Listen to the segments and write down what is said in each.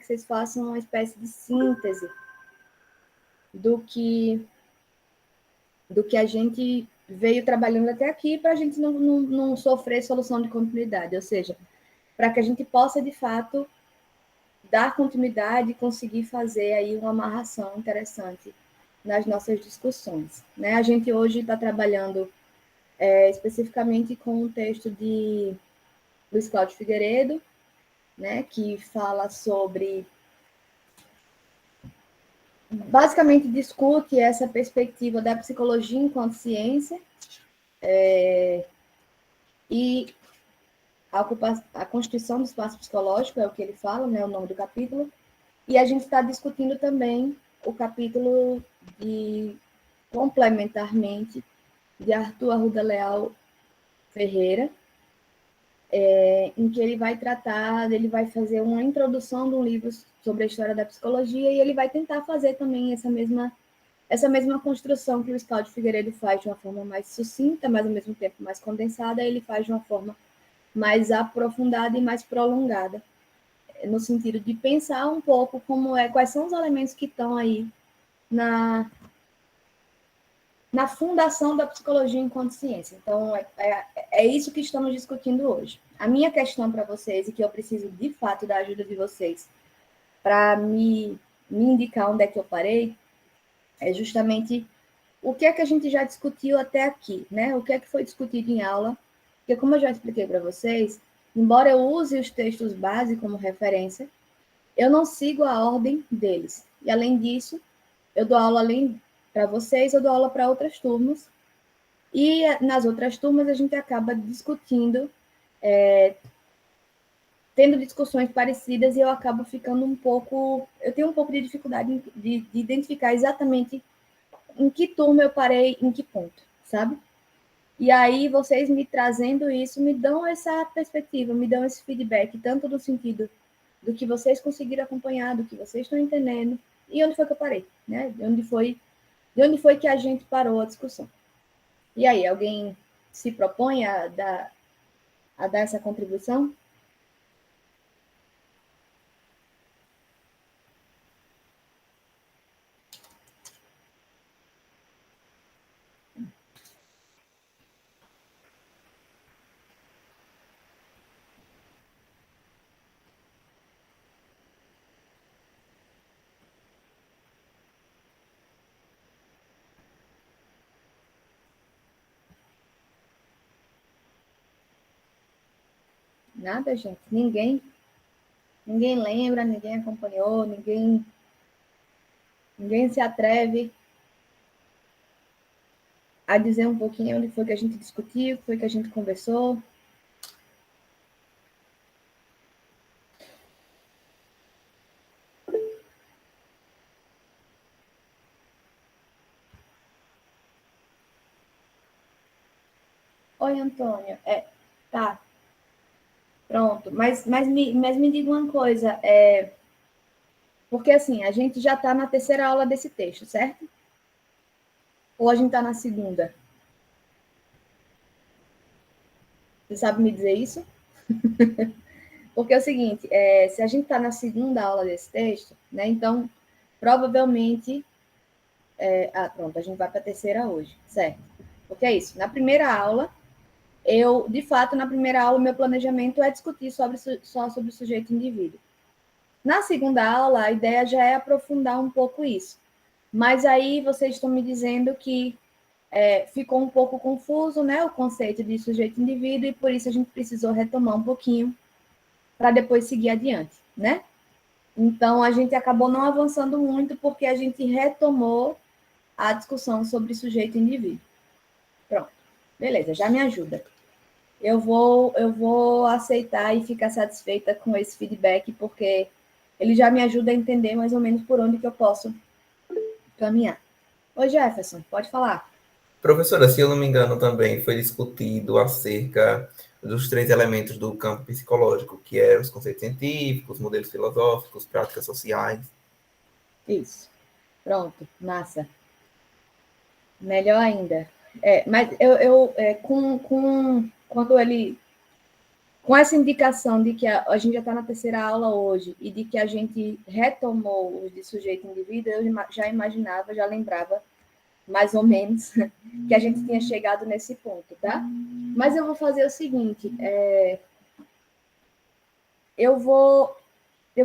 que vocês façam uma espécie de síntese do que a gente veio trabalhando até aqui, para a gente não sofrer solução de continuidade, ou seja, para que a gente possa, de fato, dar continuidade e conseguir fazer aí uma amarração interessante nas nossas discussões. Né? A gente hoje está trabalhando especificamente com um texto de Luiz Cláudio Figueiredo, né, que fala sobre... Basicamente discute essa perspectiva da psicologia enquanto ciência e a constituição do espaço psicológico, é o que ele fala, né, o nome do capítulo, e a gente está discutindo também o capítulo complementarmente, de Arthur Arruda Leal Ferreira, em que ele vai fazer uma introdução de um livro sobre a história da psicologia, e ele vai tentar fazer também essa mesma construção que o Cláudio Figueiredo faz de uma forma mais sucinta, mas ao mesmo tempo mais condensada, ele faz de uma forma mais aprofundada e mais prolongada, no sentido de pensar um pouco quais são os elementos que estão aí na fundação da psicologia enquanto ciência. Então, é isso que estamos discutindo hoje. A minha questão para vocês, e que eu preciso, de fato, da ajuda de vocês para me indicar onde é que eu parei, é justamente o que é que a gente já discutiu até aqui, né? O que é que foi discutido em aula, porque, como eu já expliquei para vocês, embora eu use os textos base como referência, eu não sigo a ordem deles. E, além disso, eu dou aula para vocês, eu dou aula para outras turmas, e nas outras turmas a gente acaba discutindo, tendo discussões parecidas, e eu acabo ficando eu tenho um pouco de dificuldade de identificar exatamente em que turma eu parei, em que ponto, sabe? E aí vocês me trazendo isso, me dão essa perspectiva, me dão esse feedback, tanto no sentido do que vocês conseguiram acompanhar, do que vocês estão entendendo, e onde foi que eu parei, né? De onde foi que a gente parou a discussão. E aí, alguém se propõe a dar essa contribuição? Nada, gente. Ninguém lembra, ninguém acompanhou, ninguém se atreve a dizer um pouquinho onde foi que a gente discutiu, o que foi que a gente conversou. Oi, Antônio. Tá. Pronto. Mas me diga uma coisa. Porque, assim, a gente já está na terceira aula desse texto, certo? Ou a gente está na segunda? Você sabe me dizer isso? Porque é o seguinte, se a gente está na segunda aula desse texto, né, então, provavelmente... pronto, a gente vai para a terceira hoje, certo? Porque é isso. Na primeira aula, de fato, na primeira aula, meu planejamento é discutir só sobre o sujeito e indivíduo. Na segunda aula, a ideia já é aprofundar um pouco isso. Mas aí vocês estão me dizendo que ficou um pouco confuso, né, o conceito de sujeito e indivíduo, e por isso a gente precisou retomar um pouquinho para depois seguir adiante, né? Então, a gente acabou não avançando muito porque a gente retomou a discussão sobre sujeito e indivíduo. Pronto. Beleza, já me ajuda. Eu vou aceitar e ficar satisfeita com esse feedback, porque ele já me ajuda a entender mais ou menos por onde que eu posso caminhar. Oi, Jefferson, pode falar. Professora, se eu não me engano, também foi discutido acerca dos 3 elementos do campo psicológico, que eram os conceitos científicos, modelos filosóficos, práticas sociais. Isso. Pronto, massa. Melhor ainda. Mas quando ele Com essa indicação de que a gente já está na terceira aula hoje e de que a gente retomou os de sujeito e indivíduo, eu já imaginava, já lembrava mais ou menos que a gente tinha chegado nesse ponto, tá? Mas eu vou fazer o seguinte, eu vou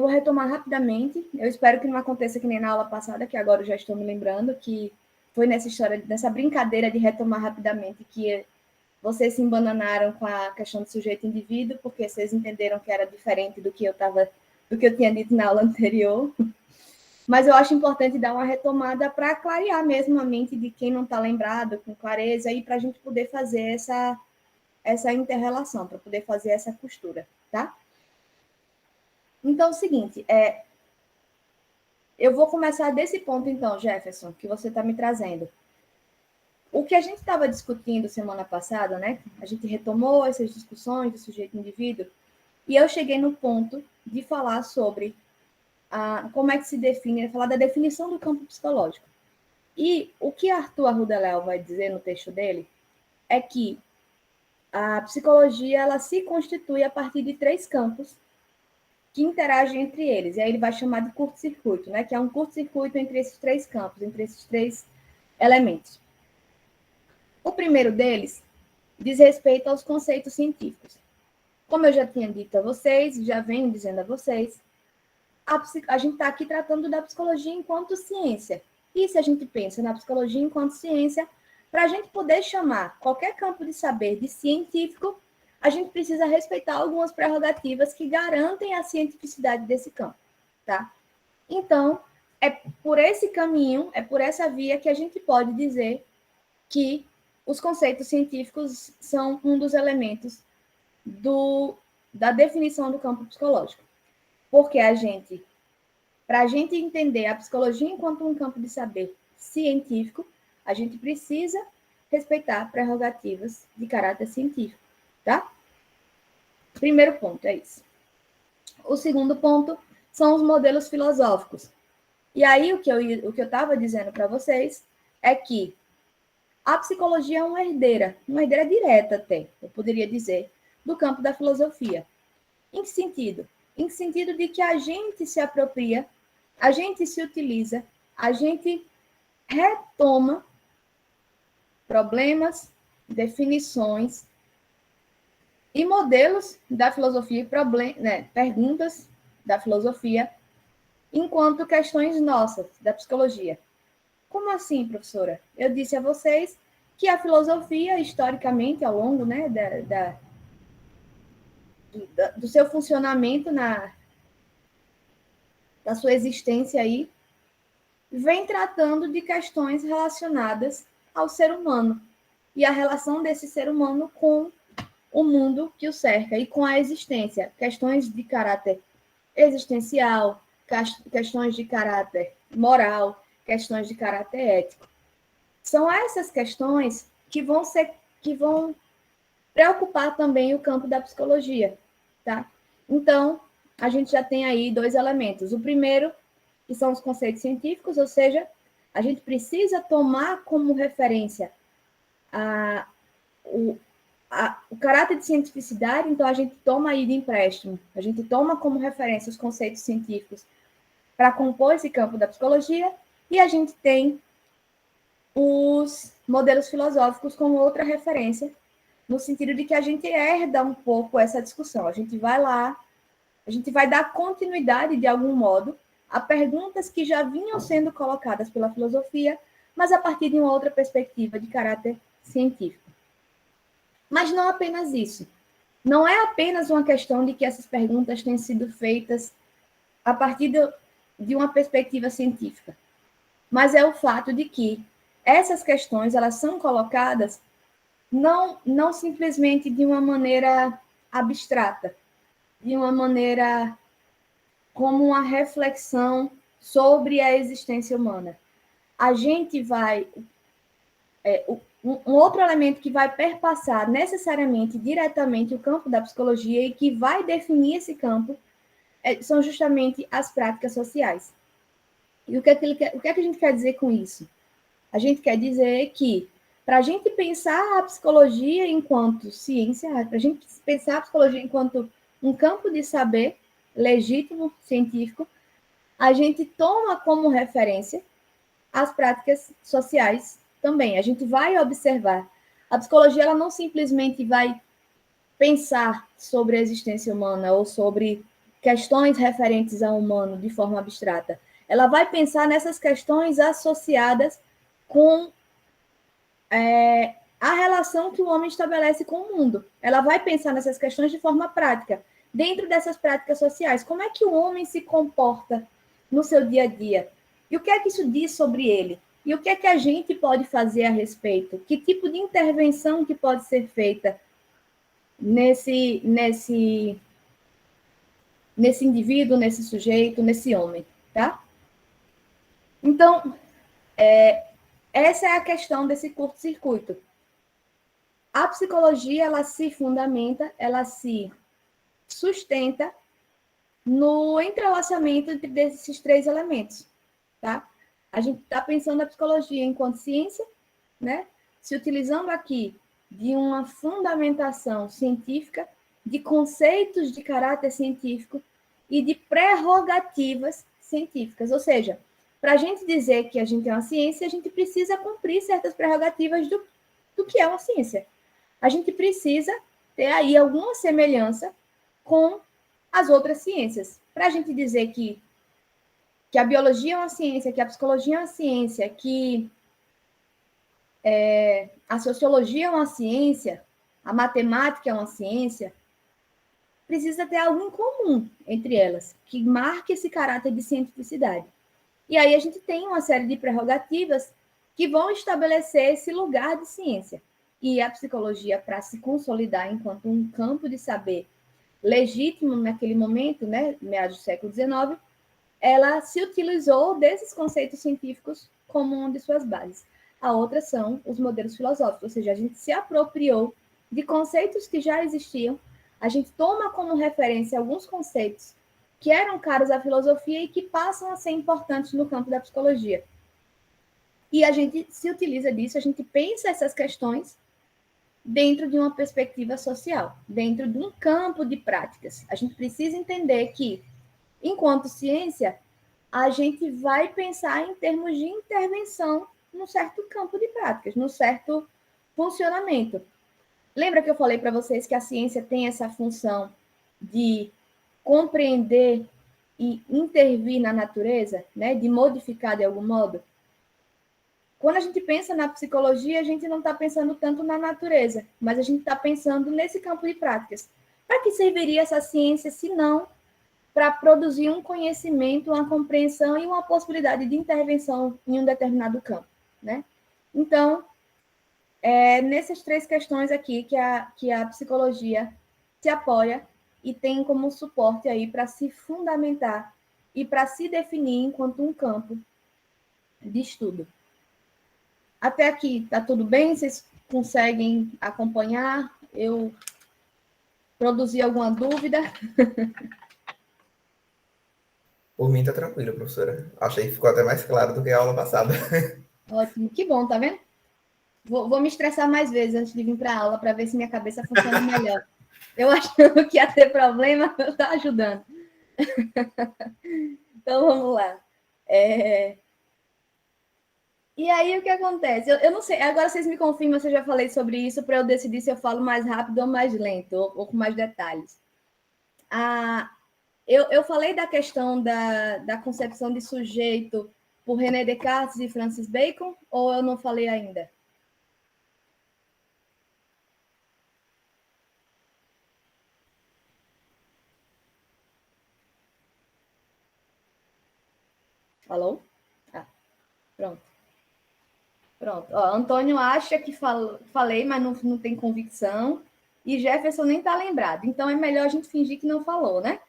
retomar rapidamente, eu espero que não aconteça que nem na aula passada, que agora eu já estou me lembrando, que foi nessa brincadeira de retomar rapidamente que vocês se embananaram com a questão do sujeito e indivíduo, porque vocês entenderam que era diferente do que eu tinha dito na aula anterior. Mas eu acho importante dar uma retomada para clarear mesmo a mente de quem não está lembrado, com clareza, e para a gente poder fazer essa inter-relação, para poder fazer essa costura, tá? Então, é o seguinte, eu vou começar desse ponto, então, Jefferson, que você está me trazendo. O que a gente estava discutindo semana passada, né? A gente retomou essas discussões de sujeito e indivíduo, e eu cheguei no ponto de falar sobre como é que se define, falar da definição do campo psicológico. E o que Arthur Arruda Leal vai dizer no texto dele é que a psicologia ela se constitui a partir de 3 campos que interagem entre eles. E aí ele vai chamar de curto-circuito, né? Que é um curto-circuito entre esses 3 campos, entre esses 3 elementos. O primeiro deles diz respeito aos conceitos científicos. Como eu já tinha dito a vocês, já venho dizendo a vocês, a gente está aqui tratando da psicologia enquanto ciência. E se a gente pensa na psicologia enquanto ciência, para a gente poder chamar qualquer campo de saber de científico, a gente precisa respeitar algumas prerrogativas que garantem a cientificidade desse campo, tá? Então, é por esse caminho, é por essa via que a gente pode dizer que os conceitos científicos são um dos elementos da definição do campo psicológico. Porque para a gente entender a psicologia enquanto um campo de saber científico, a gente precisa respeitar prerrogativas de caráter científico, tá? Primeiro ponto é isso. O segundo ponto são os modelos filosóficos. E aí o que eu estava dizendo para vocês é que a psicologia é uma herdeira direta até, eu poderia dizer, do campo da filosofia. Em que sentido? Em que sentido de que a gente se apropria, a gente se utiliza, a gente retoma problemas, definições e modelos da filosofia, perguntas da filosofia, enquanto questões nossas, da psicologia. Como assim, professora? Eu disse a vocês que a filosofia, historicamente, ao longo do seu funcionamento da sua existência aí, vem tratando de questões relacionadas ao ser humano e a relação desse ser humano com o mundo que o cerca e com a existência. Questões de caráter existencial, questões de caráter moral, questões de caráter ético. São essas questões que vão preocupar também o campo da psicologia, tá? Então, a gente já tem aí 2 elementos. O primeiro, que são os conceitos científicos, ou seja, a gente precisa tomar como referência o caráter de cientificidade, então a gente toma aí de empréstimo, a gente toma como referência os conceitos científicos para compor esse campo da psicologia, e a gente tem os modelos filosóficos como outra referência, no sentido de que a gente herda um pouco essa discussão. A gente vai lá, a gente vai dar continuidade, de algum modo, a perguntas que já vinham sendo colocadas pela filosofia, mas a partir de uma outra perspectiva de caráter científico. Mas não apenas isso. Não é apenas uma questão de que essas perguntas têm sido feitas a partir de uma perspectiva científica, mas é o fato de que essas questões elas são colocadas não simplesmente de uma maneira abstrata, de uma maneira como uma reflexão sobre a existência humana. A gente vai... Um outro elemento que vai perpassar necessariamente, diretamente, o campo da psicologia e que vai definir esse campo são justamente as práticas sociais. E o que é que a gente quer dizer com isso? A gente quer dizer que para a gente pensar a psicologia enquanto ciência, para a gente pensar a psicologia enquanto um campo de saber legítimo, científico, a gente toma como referência as práticas sociais também. A gente vai observar. A psicologia ela não simplesmente vai pensar sobre a existência humana ou sobre questões referentes ao humano de forma abstrata. Ela vai pensar nessas questões associadas com a relação que o homem estabelece com o mundo. Ela vai pensar nessas questões de forma prática. Dentro dessas práticas sociais, como é que o homem se comporta no seu dia a dia? E o que é que isso diz sobre ele? E o que é que a gente pode fazer a respeito? Que tipo de intervenção que pode ser feita nesse indivíduo, nesse sujeito, nesse homem, tá? Então, essa é a questão desse curto-circuito. A psicologia, ela se fundamenta, ela se sustenta no entrelaçamento desses três elementos, tá? A gente está pensando a psicologia enquanto ciência, né? Se utilizando aqui de uma fundamentação científica, de conceitos de caráter científico e de prerrogativas científicas. Ou seja, para a gente dizer que a gente é uma ciência, a gente precisa cumprir certas prerrogativas do que é uma ciência. A gente precisa ter aí alguma semelhança com as outras ciências. Para a gente dizer que a biologia é uma ciência, que a psicologia é uma ciência, que a sociologia é uma ciência, a matemática é uma ciência, precisa ter algo em comum entre elas, que marque esse caráter de cientificidade. E aí a gente tem uma série de prerrogativas que vão estabelecer esse lugar de ciência. E a psicologia, para se consolidar enquanto um campo de saber legítimo naquele momento, né, meados do século XIX, ela se utilizou desses conceitos científicos como uma de suas bases. A outra são os modelos filosóficos, ou seja, a gente se apropriou de conceitos que já existiam, a gente toma como referência alguns conceitos que eram caros à filosofia e que passam a ser importantes no campo da psicologia. E a gente se utiliza disso, a gente pensa essas questões dentro de uma perspectiva social, dentro de um campo de práticas. A gente precisa entender que, enquanto ciência, a gente vai pensar em termos de intervenção num certo campo de práticas, num certo funcionamento. Lembra que eu falei para vocês que a ciência tem essa função de compreender e intervir na natureza, né? De modificar de algum modo? Quando a gente pensa na psicologia, a gente não está pensando tanto na natureza, mas a gente está pensando nesse campo de práticas. Para que serviria essa ciência, se não para produzir um conhecimento, uma compreensão e uma possibilidade de intervenção em um determinado campo, né? Então, nessas três questões aqui que a psicologia se apoia e tem como suporte aí para se fundamentar e para se definir enquanto um campo de estudo. Até aqui, tá tudo bem? Vocês conseguem acompanhar? Eu produzi alguma dúvida? Por mim, tá tranquilo, professora. Achei que ficou até mais claro do que a aula passada. Ótimo, que bom, tá vendo? Vou me estressar mais vezes antes de vir para a aula para ver se minha cabeça funciona melhor. Eu achando que ia ter problema, está ajudando. Então, vamos lá. E aí, o que acontece? Eu não sei, agora vocês me confirmam se eu já falei sobre isso para eu decidir se eu falo mais rápido ou mais lento, ou com mais detalhes. Eu falei da questão da concepção de sujeito por René Descartes e Francis Bacon, ou eu não falei ainda? Falou? Ah, pronto. Pronto. Ó, Antônio acha que falei, mas não tem convicção. E Jefferson nem está lembrado. Então é melhor a gente fingir que não falou, né?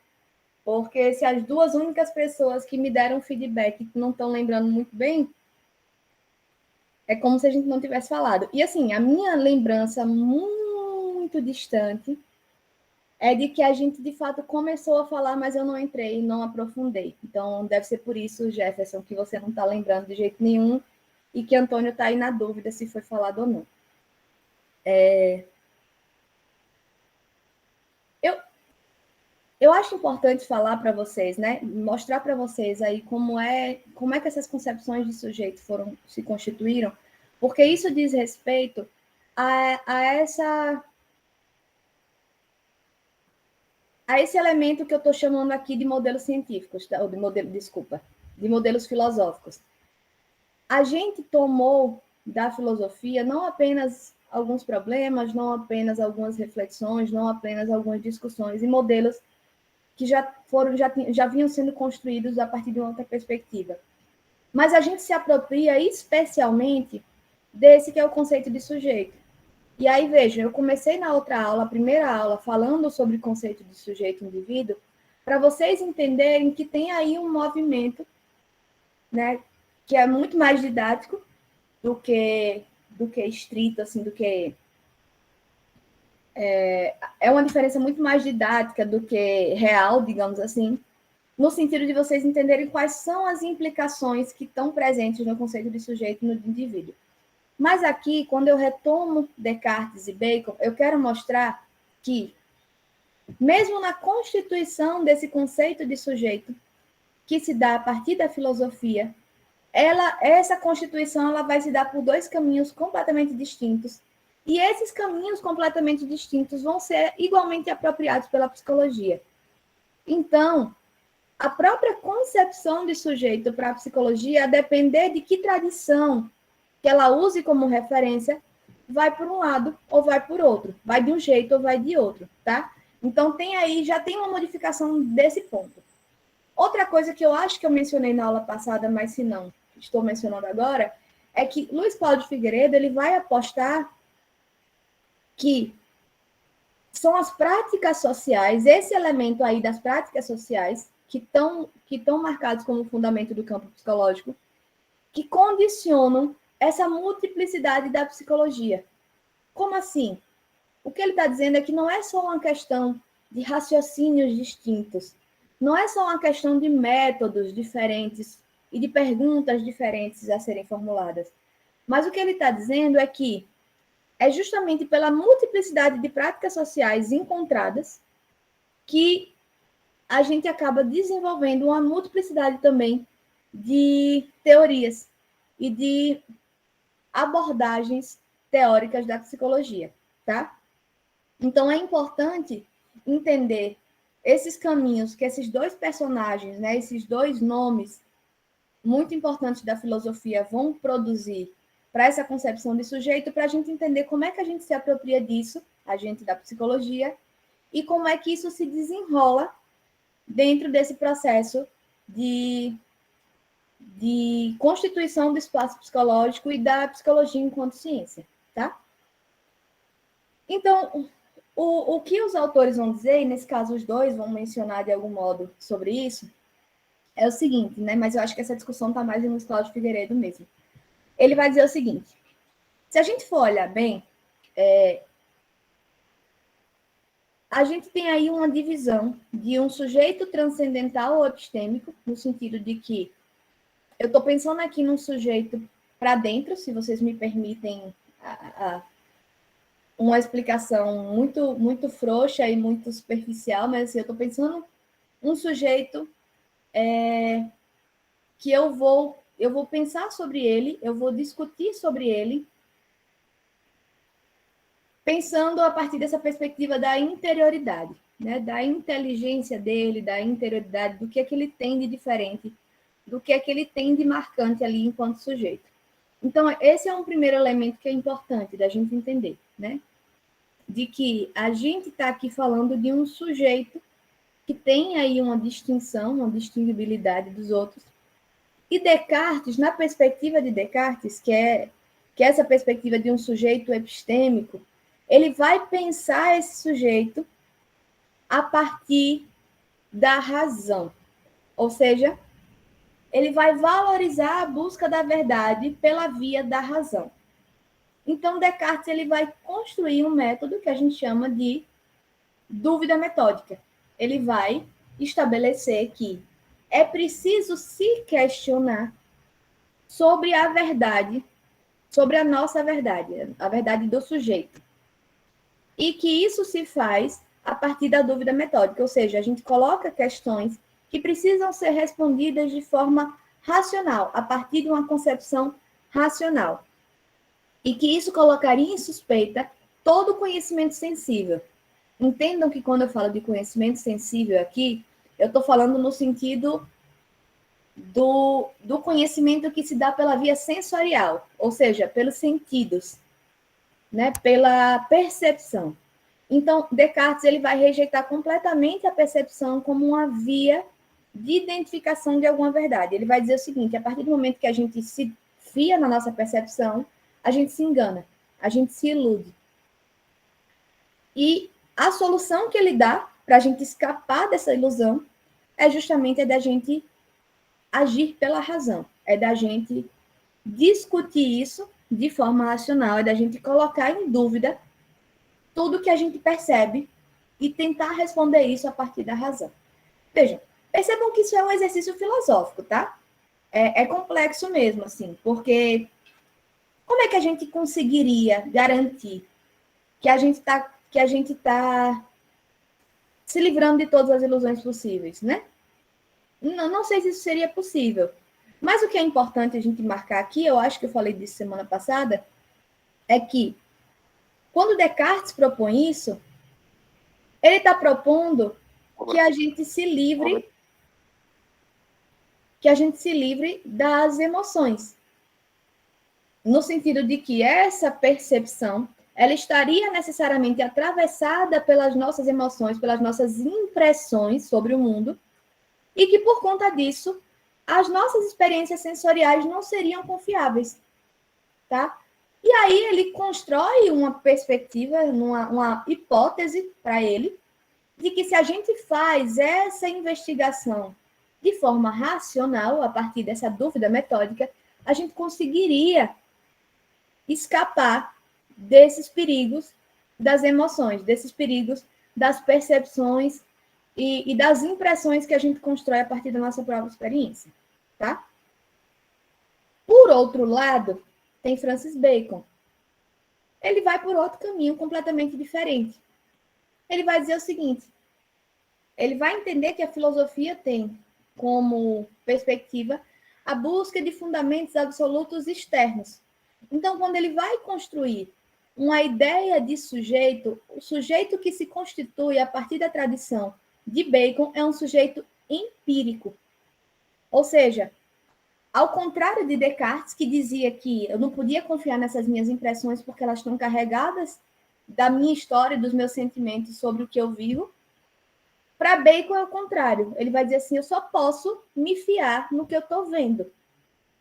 Porque se as duas únicas pessoas que me deram feedback não estão lembrando muito bem, é como se a gente não tivesse falado. E assim, a minha lembrança muito distante é de que a gente de fato começou a falar, mas eu não entrei, não aprofundei. Então deve ser por isso, Jefferson, que você não está lembrando de jeito nenhum. e que Antônio está aí na dúvida se foi falado ou não. Eu acho importante falar para vocês, né? Mostrar para vocês aí como é que essas concepções de sujeito se constituíram, porque isso diz respeito a esse elemento que eu estou chamando aqui de modelos científicos, tá? Ou de modelos filosóficos. A gente tomou da filosofia não apenas alguns problemas, não apenas algumas reflexões, não apenas algumas discussões e modelos que já vinham sendo construídos a partir de uma outra perspectiva. Mas a gente se apropria especialmente desse que é o conceito de sujeito. E aí, vejam, eu comecei na outra aula, a primeira aula, falando sobre o conceito de sujeito e indivíduo, para vocês entenderem que tem aí um movimento, né, que é muito mais didático do que estrito, assim, do que é uma diferença muito mais didática do que real, digamos assim, no sentido de vocês entenderem quais são as implicações que estão presentes no conceito de sujeito e no indivíduo. Mas aqui, quando eu retomo Descartes e Bacon, eu quero mostrar que, mesmo na constituição desse conceito de sujeito, que se dá a partir da filosofia, essa constituição ela vai se dar por dois caminhos completamente distintos. E esses caminhos completamente distintos vão ser igualmente apropriados pela psicologia. Então, a própria concepção de sujeito para a psicologia, a depender de que tradição que ela use como referência, vai por um lado ou vai por outro, vai de um jeito ou vai de outro, tá? Então já tem uma modificação desse ponto. Outra coisa que eu acho que eu mencionei na aula passada, mas se não, estou mencionando agora, é que Luiz Cláudio Figueiredo ele vai apostar que são as práticas sociais, esse elemento aí das práticas sociais, que estão marcados como fundamento do campo psicológico, que condicionam essa multiplicidade da psicologia. Como assim? O que ele está dizendo é que não é só uma questão de raciocínios distintos, não é só uma questão de métodos diferentes e de perguntas diferentes a serem formuladas, mas o que ele está dizendo é que é justamente pela multiplicidade de práticas sociais encontradas que a gente acaba desenvolvendo uma multiplicidade também de teorias e de abordagens teóricas da psicologia, tá? Então, é importante entender esses caminhos que esses dois personagens, né, esses dois nomes muito importantes da filosofia vão produzir para essa concepção de sujeito, para a gente entender como é que a gente se apropria disso, a gente da psicologia, e como é que isso se desenrola dentro desse processo de constituição do espaço psicológico e da psicologia enquanto ciência, tá? Então, o que os autores vão dizer, e nesse caso os dois vão mencionar de algum modo sobre isso, é o seguinte, né? Mas eu acho que essa discussão está mais em Luiz Cláudio Figueiredo mesmo. Ele vai dizer o seguinte: se a gente for olhar bem, a gente tem aí uma divisão de um sujeito transcendental ou epistêmico, no sentido de que eu estou pensando aqui num sujeito para dentro, se vocês me permitem uma explicação muito, muito frouxa e muito superficial, mas assim, eu estou pensando um sujeito que eu vou pensar sobre ele, eu vou discutir sobre ele, pensando a partir dessa perspectiva da interioridade, né? Da inteligência dele, da interioridade, do que é que ele tem de diferente, do que é que ele tem de marcante ali enquanto sujeito. Então, esse é um primeiro elemento que é importante da gente entender, né? De que a gente está aqui falando de um sujeito que tem aí uma distinção, uma distinguibilidade dos outros. E Descartes, na perspectiva de Descartes, que é essa perspectiva de um sujeito epistêmico, ele vai pensar esse sujeito a partir da razão. Ou seja, ele vai valorizar a busca da verdade pela via da razão. Então, Descartes ele vai construir um método que a gente chama de dúvida metódica. Ele vai estabelecer que é preciso se questionar sobre a verdade, sobre a nossa verdade, a verdade do sujeito. E que isso se faz a partir da dúvida metódica, ou seja, a gente coloca questões que precisam ser respondidas de forma racional, a partir de uma concepção racional. E que isso colocaria em suspeita todo o conhecimento sensível. Entendam que quando eu falo de conhecimento sensível aqui, eu estou falando no sentido do conhecimento que se dá pela via sensorial, ou seja, pelos sentidos, né? Pela percepção. Então, Descartes ele vai rejeitar completamente a percepção como uma via de identificação de alguma verdade. Ele vai dizer o seguinte: a partir do momento que a gente se fia na nossa percepção, a gente se engana, a gente se ilude. E a solução que ele dá para a gente escapar dessa ilusão é justamente a da gente agir pela razão, é da gente discutir isso de forma racional, é da gente colocar em dúvida tudo que a gente percebe e tentar responder isso a partir da razão. Vejam, percebam que isso é um exercício filosófico, tá? É complexo mesmo, assim, porque como é que a gente conseguiria garantir que a gente tá se livrando de todas as ilusões possíveis, né? Não sei se isso seria possível. Mas o que é importante a gente marcar aqui, eu acho que eu falei disso semana passada, é que quando Descartes propõe isso, ele está propondo que a gente se livre das emoções. No sentido de que essa percepção, ela estaria necessariamente atravessada pelas nossas emoções, pelas nossas impressões sobre o mundo, e que, por conta disso, as nossas experiências sensoriais não seriam confiáveis, tá? E aí ele constrói uma perspectiva, uma hipótese para ele, de que se a gente faz essa investigação de forma racional, a partir dessa dúvida metódica, a gente conseguiria escapar desses perigos das emoções, desses perigos das percepções e das impressões que a gente constrói a partir da nossa própria experiência, tá? Por outro lado, tem Francis Bacon. Ele vai por outro caminho completamente diferente. Ele vai dizer o seguinte: ele vai entender que a filosofia tem como perspectiva a busca de fundamentos absolutos externos. Então, quando ele vai construir uma ideia de sujeito, o sujeito que se constitui a partir da tradição de Bacon é um sujeito empírico. Ou seja, ao contrário de Descartes, que dizia que eu não podia confiar nessas minhas impressões porque elas estão carregadas da minha história, dos meus sentimentos sobre o que eu vivo, para Bacon é o contrário. Ele vai dizer assim: eu só posso me fiar no que eu estou vendo.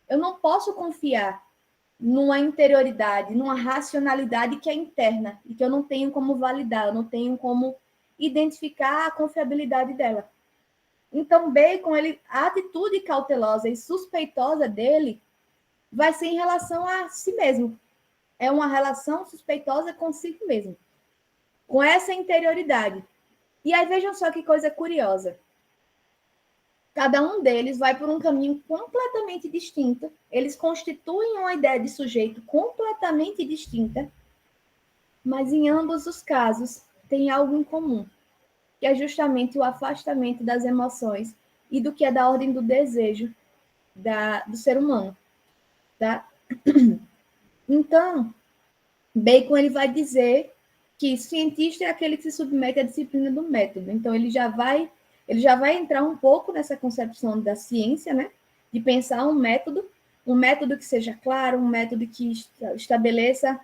Eu não posso confiar numa interioridade, numa racionalidade que é interna e que eu não tenho como validar, eu não tenho como identificar a confiabilidade dela. Então, Bacon, a atitude cautelosa e suspeitosa dele vai ser em relação a si mesmo. É uma relação suspeitosa consigo mesmo, com essa interioridade. E aí vejam só que coisa curiosa. Cada um deles vai por um caminho completamente distinto. Eles constituem uma ideia de sujeito completamente distinta, mas em ambos os casos tem algo em comum, que é justamente o afastamento das emoções e do que é da ordem do desejo do ser humano, tá? Então, Bacon ele vai dizer que cientista é aquele que se submete à disciplina do método. Então, ele já vai entrar um pouco nessa concepção da ciência, né? De pensar um método que seja claro, um método que estabeleça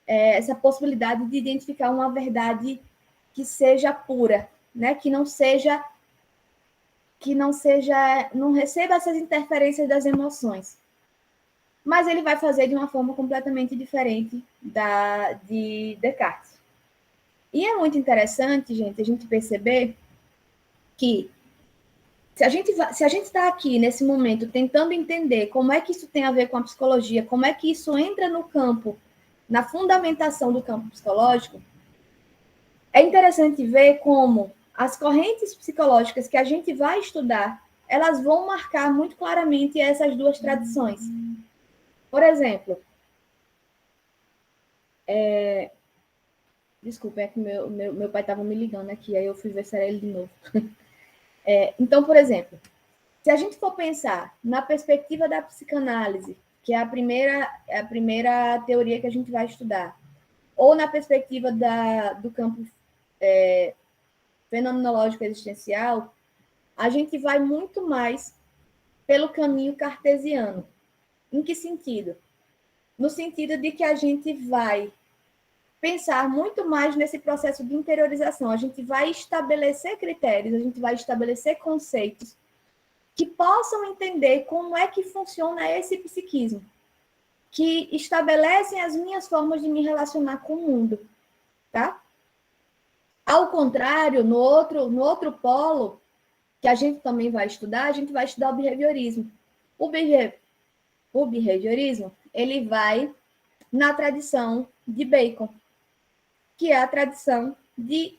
essa possibilidade de identificar uma verdade que seja pura, né? Que não receba essas interferências das emoções. Mas ele vai fazer de uma forma completamente diferente de Descartes. E é muito interessante, gente, a gente perceber que se a gente está aqui nesse momento tentando entender como é que isso tem a ver com a psicologia, como é que isso entra no campo, na fundamentação do campo psicológico, é interessante ver como as correntes psicológicas que a gente vai estudar, elas vão marcar muito claramente essas duas tradições. Por exemplo, desculpa, é que meu pai estava me ligando aqui, aí eu fui ver se era ele de novo. Então, por exemplo, se a gente for pensar na perspectiva da psicanálise, que é a primeira teoria que a gente vai estudar, ou na perspectiva do campo fenomenológico existencial, a gente vai muito mais pelo caminho cartesiano. Em que sentido? No sentido de que a gente vai pensar muito mais nesse processo de interiorização. A gente vai estabelecer critérios, a gente vai estabelecer conceitos que possam entender como é que funciona esse psiquismo, que estabelecem as minhas formas de me relacionar com o mundo, tá? Ao contrário, no outro polo, que a gente também vai estudar, a gente vai estudar o behaviorismo. O behaviorismo, ele vai na tradição de Bacon, que é a tradição de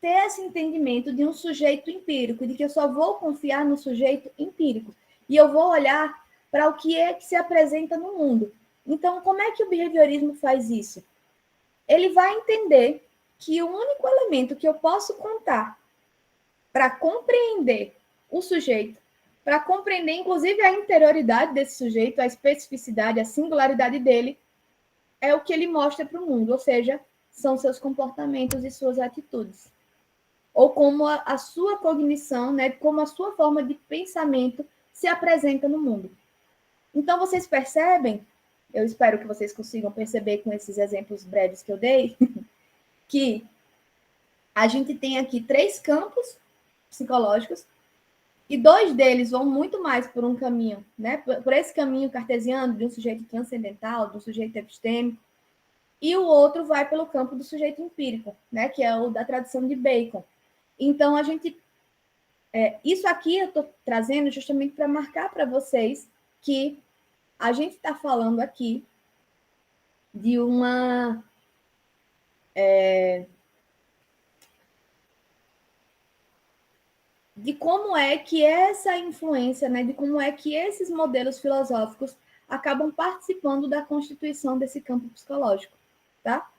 ter esse entendimento de um sujeito empírico, de que eu só vou confiar no sujeito empírico. E eu vou olhar para o que é que se apresenta no mundo. Então, como é que o behaviorismo faz isso? Ele vai entender que o único elemento que eu posso contar para compreender o sujeito, para compreender, inclusive, a interioridade desse sujeito, a especificidade, a singularidade dele, é o que ele mostra para o mundo, ou seja, são seus comportamentos e suas atitudes. Ou como a sua cognição, né, como a sua forma de pensamento se apresenta no mundo. Então, vocês percebem, eu espero que vocês consigam perceber com esses exemplos breves que eu dei, que a gente tem aqui 3 campos psicológicos, e 2 deles vão muito mais por um caminho, né, por esse caminho cartesiano, de um sujeito transcendental, de um sujeito epistêmico, e o outro vai pelo campo do sujeito empírico, né, que é o da tradição de Bacon. Então, isso aqui eu estou trazendo justamente para marcar para vocês que a gente está falando aqui de uma de como é que essa influência, né, de como é que esses modelos filosóficos acabam participando da constituição desse campo psicológico, tá?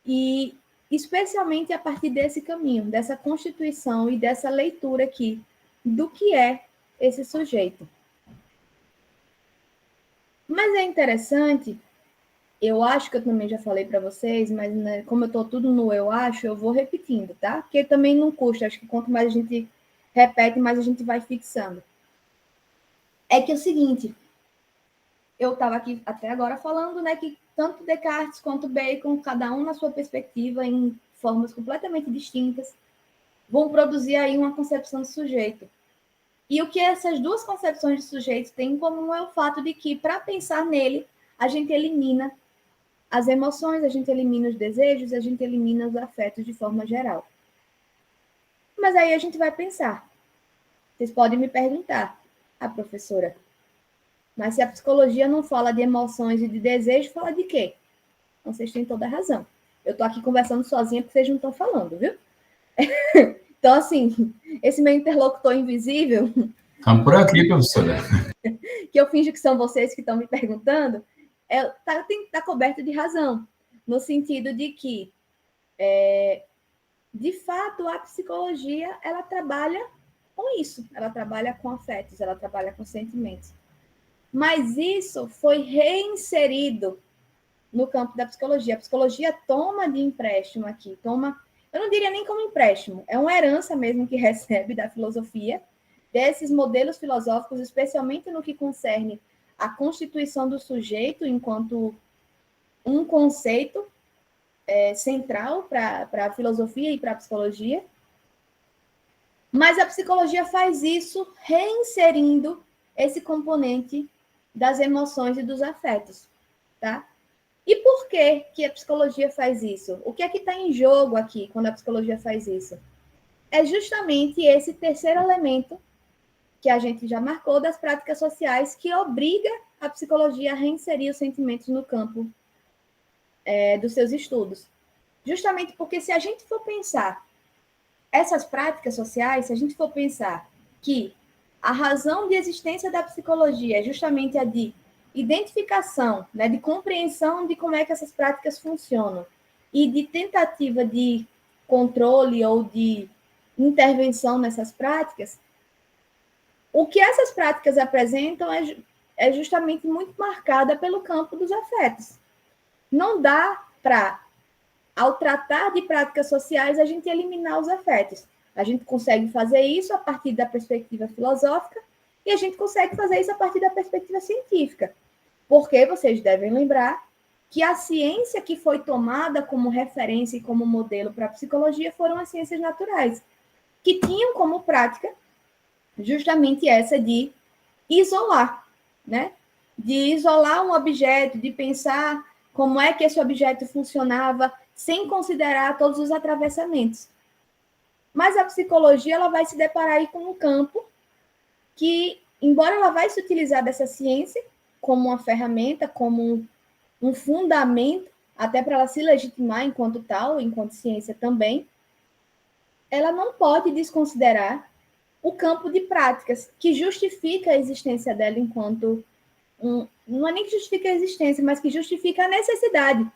E especialmente a partir desse caminho, dessa constituição e dessa leitura aqui do que é esse sujeito. Mas é interessante, eu acho que eu também já falei para vocês, mas né, como eu estou tudo no eu acho, eu vou repetindo, tá? Porque também não custa, acho que quanto mais a gente repete, mais a gente vai fixando. É que é o seguinte, eu estava aqui até agora falando, né, que tanto Descartes quanto Bacon, cada um na sua perspectiva, em formas completamente distintas, vão produzir aí uma concepção de sujeito. E o que essas duas concepções de sujeito têm em comum é o fato de que, para pensar nele, a gente elimina as emoções, a gente elimina os desejos, a gente elimina os afetos de forma geral. Mas aí a gente vai pensar. Vocês podem me perguntar, professora, mas se a psicologia não fala de emoções e de desejo, fala de quê? Então, vocês têm toda a razão. Eu estou aqui conversando sozinha porque vocês não estão falando, viu? Então, assim, esse meu interlocutor invisível... Estamos por aqui, professora. Que eu finjo que são vocês que estão me perguntando, tá coberto de razão, no sentido de que, de fato, a psicologia, ela trabalha com isso, ela trabalha com afetos, ela trabalha com sentimentos. Mas isso foi reinserido no campo da psicologia. A psicologia toma de empréstimo aqui, eu não diria nem como empréstimo, é uma herança mesmo que recebe da filosofia, desses modelos filosóficos, especialmente no que concerne a constituição do sujeito enquanto um conceito central para a filosofia e para a psicologia. Mas a psicologia faz isso reinserindo esse componente das emoções e dos afetos, tá? E por que a psicologia faz isso? O que é que está em jogo aqui quando a psicologia faz isso? É justamente esse terceiro elemento que a gente já marcou das práticas sociais, que obriga a psicologia a reinserir os sentimentos no campo dos seus estudos. Justamente porque se a gente for pensar essas práticas sociais, se a gente for pensar que a razão de existência da psicologia é justamente a de identificação, né, de compreensão de como é que essas práticas funcionam e de tentativa de controle ou de intervenção nessas práticas, o que essas práticas apresentam é justamente muito marcada pelo campo dos afetos. Não dá para, ao tratar de práticas sociais, a gente eliminar os afetos. A gente consegue fazer isso a partir da perspectiva filosófica e a gente consegue fazer isso a partir da perspectiva científica. Porque vocês devem lembrar que a ciência que foi tomada como referência e como modelo para a psicologia foram as ciências naturais, que tinham como prática justamente essa de isolar, né? De isolar um objeto, de pensar como é que esse objeto funcionava, sem considerar todos os atravessamentos. Mas a psicologia ela vai se deparar aí com um campo que, embora ela vai se utilizar dessa ciência como uma ferramenta, como um fundamento, até para ela se legitimar enquanto tal, enquanto ciência também, ela não pode desconsiderar o campo de práticas que justifica a existência dela enquanto não é nem que justifica a existência, mas que justifica a necessidade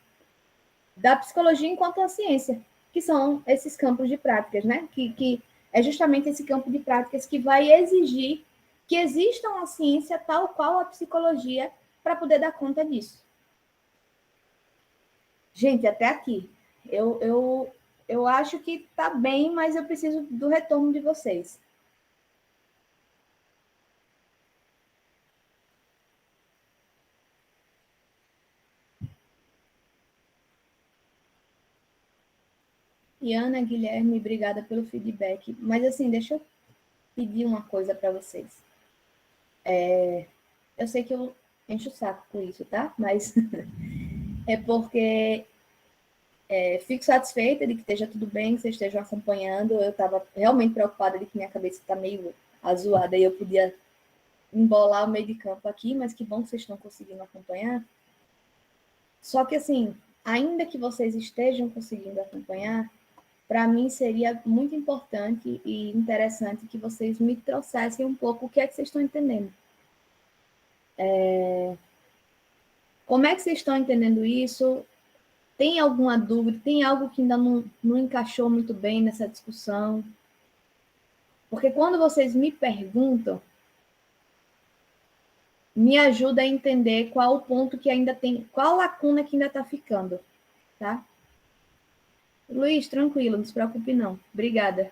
da psicologia enquanto uma ciência, que são esses campos de práticas, né? Que é justamente esse campo de práticas que vai exigir que exista uma ciência tal qual a psicologia para poder dar conta disso. Gente, até aqui. Eu acho que está bem, mas eu preciso do retorno de vocês. Iana, Guilherme, obrigada pelo feedback. Mas, assim, deixa eu pedir uma coisa para vocês. Eu sei que eu encho o saco com isso, tá? Mas é porque fico satisfeita de que esteja tudo bem, que vocês estejam acompanhando. Eu estava realmente preocupada de que minha cabeça está meio azoada e eu podia embolar o meio de campo aqui, mas que bom que vocês estão conseguindo acompanhar. Só que, assim, ainda que vocês estejam conseguindo acompanhar, para mim seria muito importante e interessante que vocês me trouxessem um pouco o que é que vocês estão entendendo. Como é que vocês estão entendendo isso? Tem alguma dúvida? Tem algo que ainda não encaixou muito bem nessa discussão? Porque quando vocês me perguntam, me ajuda a entender qual o ponto que ainda tem, qual lacuna que ainda está ficando, tá? Luiz, tranquilo, não se preocupe não. Obrigada.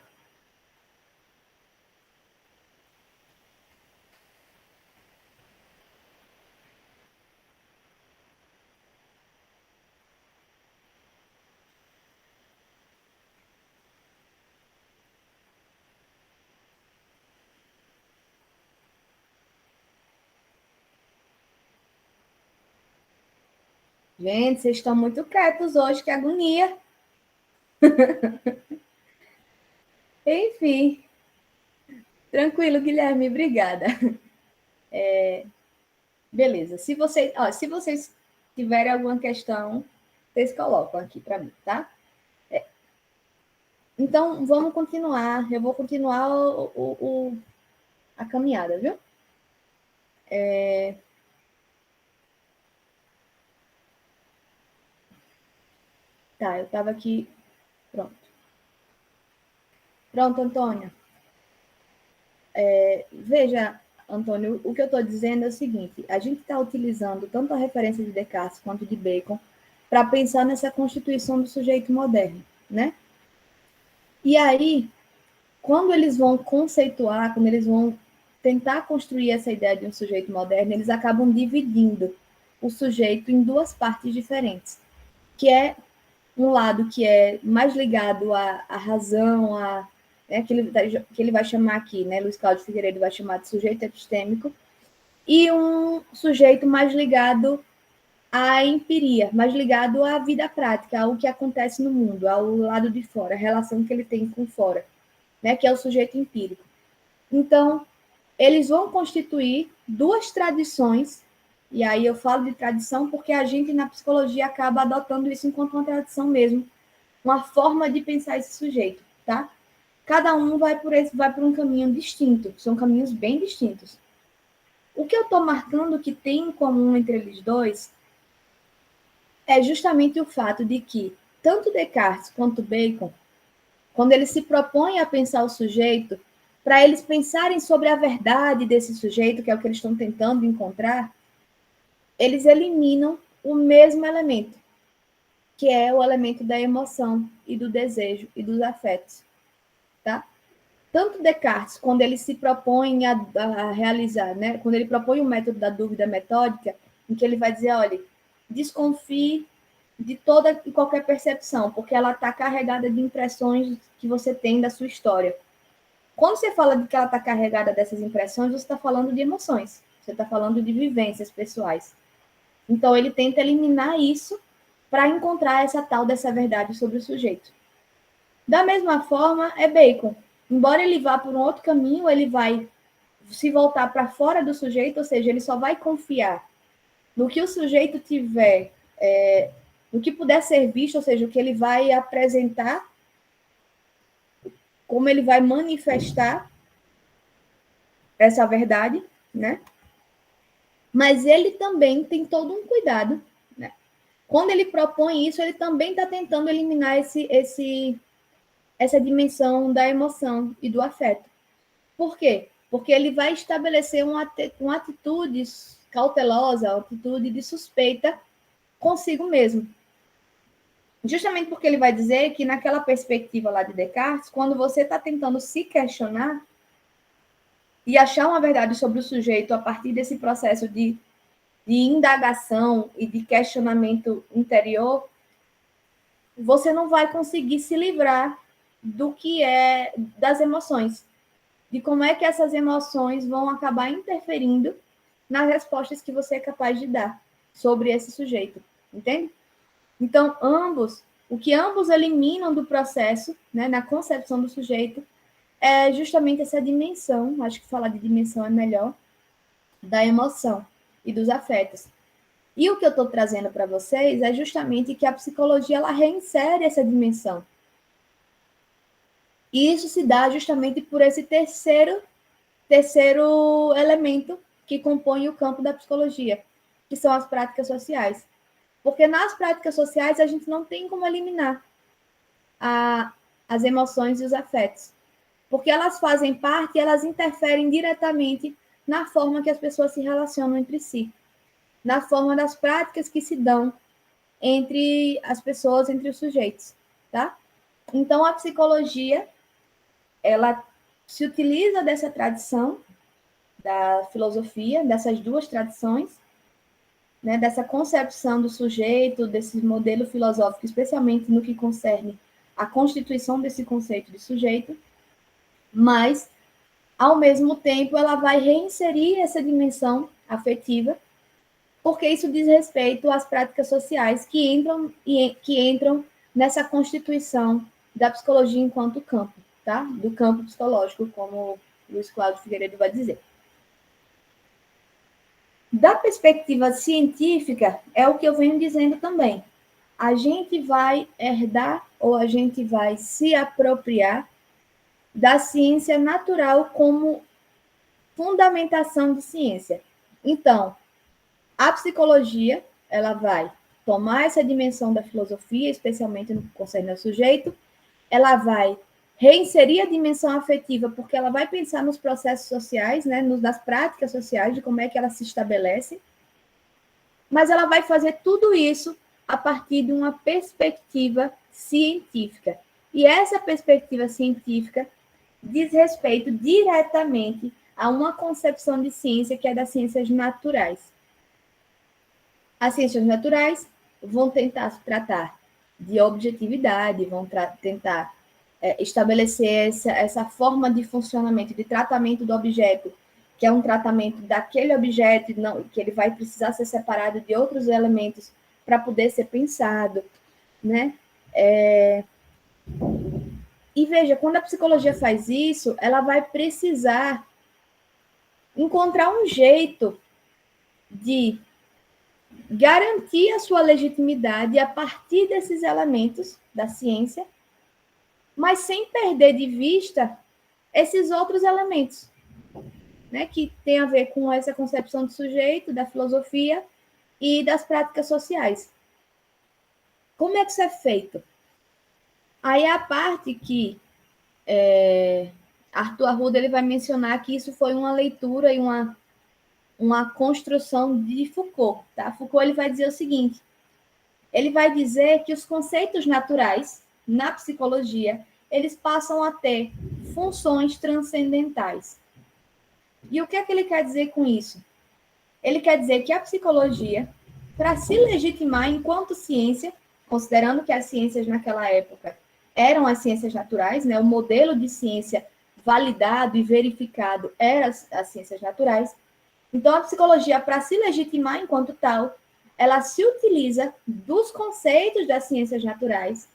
Gente, vocês estão muito quietos hoje, que agonia. Enfim. Tranquilo, Guilherme, obrigada. Beleza. Se vocês tiverem alguma questão, vocês colocam aqui para mim, tá? Então, vamos continuar. Eu vou continuar a caminhada, viu? Tá, eu estava aqui. Pronto. Pronto, Antônia. Veja, Antônio, o que eu estou dizendo é o seguinte: a gente está utilizando tanto a referência de Descartes quanto de Bacon para pensar nessa constituição do sujeito moderno, né? E aí, quando eles vão conceituar, quando eles vão tentar construir essa ideia de um sujeito moderno, eles acabam dividindo o sujeito em duas partes diferentes, que é um lado que é mais ligado à razão, que ele vai chamar aqui, né, Luiz Cláudio Figueiredo vai chamar de sujeito epistêmico, e um sujeito mais ligado à empiria, mais ligado à vida prática, ao que acontece no mundo, ao lado de fora, a relação que ele tem com fora, né, que é o sujeito empírico. Então, eles vão constituir duas tradições, e aí eu falo de tradição porque a gente na psicologia acaba adotando isso enquanto uma tradição mesmo, uma forma de pensar esse sujeito, tá? Cada um vai por um caminho distinto, são caminhos bem distintos. O que eu estou marcando que tem em comum entre eles dois é justamente o fato de que tanto Descartes quanto Bacon, quando eles se propõem a pensar o sujeito, para eles pensarem sobre a verdade desse sujeito, que é o que eles estão tentando encontrar, eles eliminam o mesmo elemento, que é o elemento da emoção e do desejo e dos afetos, tá? Tanto Descartes, quando ele se propõe a realizar, né? Quando ele propõe o método da dúvida metódica, em que ele vai dizer, olha, desconfie de toda e qualquer percepção, porque ela está carregada de impressões que você tem da sua história. Quando você fala de que ela está carregada dessas impressões, você está falando de emoções, você está falando de vivências pessoais. Então, ele tenta eliminar isso para encontrar essa tal dessa verdade sobre o sujeito. Da mesma forma, é Bacon. Embora ele vá por um outro caminho, ele vai se voltar para fora do sujeito, ou seja, ele só vai confiar no que o sujeito tiver, no que puder ser visto, ou seja, o que ele vai apresentar, como ele vai manifestar essa verdade, né? Mas ele também tem todo um cuidado, né? Quando ele propõe isso, ele também está tentando eliminar essa dimensão da emoção e do afeto. Por quê? Porque ele vai estabelecer uma atitude cautelosa, uma atitude de suspeita consigo mesmo. Justamente porque ele vai dizer que naquela perspectiva lá de Descartes, quando você está tentando se questionar e achar uma verdade sobre o sujeito a partir desse processo de indagação e de questionamento interior, você não vai conseguir se livrar do que é das emoções, de como é que essas emoções vão acabar interferindo nas respostas que você é capaz de dar sobre esse sujeito, entende? Então, o que ambos eliminam do processo, né, na concepção do sujeito, é justamente essa dimensão, acho que falar de dimensão é melhor, da emoção e dos afetos. E o que eu estou trazendo para vocês é justamente que a psicologia ela reinsere essa dimensão. E isso se dá justamente por esse terceiro elemento que compõe o campo da psicologia, que são as práticas sociais. Porque nas práticas sociais a gente não tem como eliminar as emoções e os afetos. Porque elas fazem parte e elas interferem diretamente na forma que as pessoas se relacionam entre si, na forma das práticas que se dão entre as pessoas, entre os sujeitos, tá? Então, a psicologia, ela se utiliza dessa tradição da filosofia, dessas duas tradições, né, dessa concepção do sujeito, desse modelo filosófico, especialmente no que concerne a constituição desse conceito de sujeito, mas, ao mesmo tempo, ela vai reinserir essa dimensão afetiva, porque isso diz respeito às práticas sociais que entram nessa constituição da psicologia enquanto campo, tá? Do campo psicológico, como Luiz Cláudio Figueiredo vai dizer. Da perspectiva científica, é o que eu venho dizendo também. A gente vai herdar ou a gente vai se apropriar da ciência natural como fundamentação de ciência. Então, a psicologia, ela vai tomar essa dimensão da filosofia, especialmente no que concerne ao sujeito, ela vai reinserir a dimensão afetiva, porque ela vai pensar nos processos sociais, né, nas práticas sociais, de como é que ela se estabelece, mas ela vai fazer tudo isso a partir de uma perspectiva científica. E essa perspectiva científica diz respeito diretamente a uma concepção de ciência que é das ciências naturais. As ciências naturais vão tentar se tratar de objetividade, vão tentar estabelecer essa forma de funcionamento, de tratamento do objeto, que é um tratamento daquele objeto, não, que ele vai precisar ser separado de outros elementos para poder ser pensado, né? E veja, quando a psicologia faz isso, ela vai precisar encontrar um jeito de garantir a sua legitimidade a partir desses elementos da ciência, mas sem perder de vista esses outros elementos. né, que tem a ver com essa concepção do sujeito, da filosofia e das práticas sociais. Como é que isso é feito? Aí a parte que Arthur Arruda ele vai mencionar que isso foi uma leitura e uma construção de Foucault. Tá? Foucault ele vai dizer o seguinte, ele vai dizer que os conceitos naturais, na psicologia, eles passam a ter funções transcendentais. E o que é que ele quer dizer com isso? Ele quer dizer que a psicologia, para se legitimar enquanto ciência, considerando que as ciências naquela época eram as ciências naturais, né? O modelo de ciência validado e verificado era as ciências naturais. Então, a psicologia, para se legitimar enquanto tal, ela se utiliza dos conceitos das ciências naturais,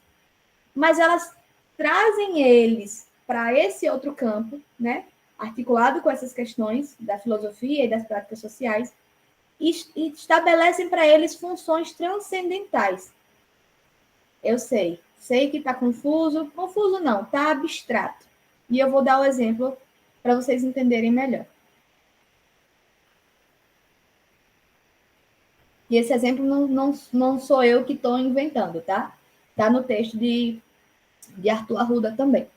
mas elas trazem eles para esse outro campo, né? Articulado com essas questões da filosofia e das práticas sociais, e estabelecem para eles funções transcendentais. Eu sei que está confuso não, está abstrato. E eu vou dar o exemplo para vocês entenderem melhor. E esse exemplo não sou eu que estou inventando, tá? Está no texto de Arthur Arruda também.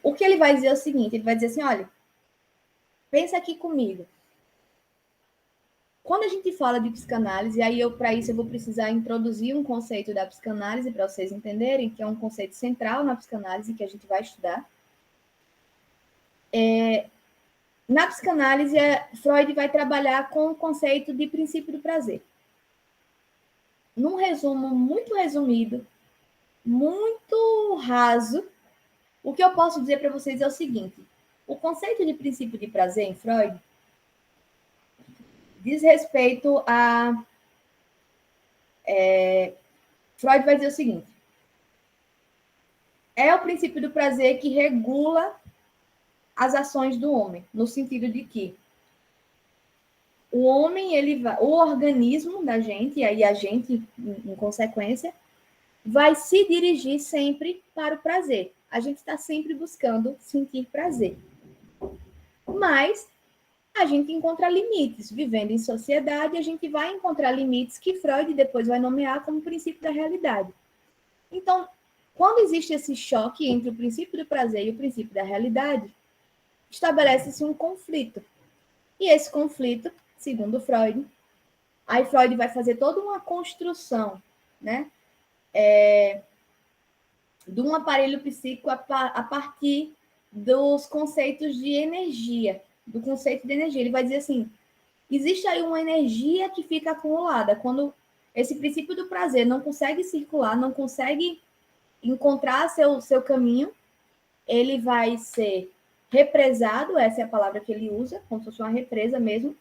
O que ele vai dizer é o seguinte, ele vai dizer assim, olha, pensa aqui comigo. Quando a gente fala de psicanálise, aí para isso eu vou precisar introduzir um conceito da psicanálise para vocês entenderem, que é um conceito central na psicanálise que a gente vai estudar. Na psicanálise, Freud vai trabalhar com o conceito de princípio do prazer. Num resumo muito resumido, muito raso, o que eu posso dizer para vocês é o seguinte, o conceito de princípio de prazer em Freud diz respeito a... Freud vai dizer o seguinte, é o princípio do prazer que regula as ações do homem, no sentido de que o homem, o organismo da gente, e aí a gente, em consequência, vai se dirigir sempre para o prazer. A gente está sempre buscando sentir prazer. Mas a gente encontra limites. Vivendo em sociedade, a gente vai encontrar limites que Freud depois vai nomear como princípio da realidade. Então, quando existe esse choque entre o princípio do prazer e o princípio da realidade, estabelece-se um conflito. E esse conflito, segundo Freud, aí Freud vai fazer toda uma construção, né? De um aparelho psíquico a partir dos conceitos de energia, do conceito de energia. Ele vai dizer assim, existe aí uma energia que fica acumulada. Quando esse princípio do prazer não consegue circular, não consegue encontrar seu caminho, ele vai ser represado, essa é a palavra que ele usa, como se fosse uma represa mesmo,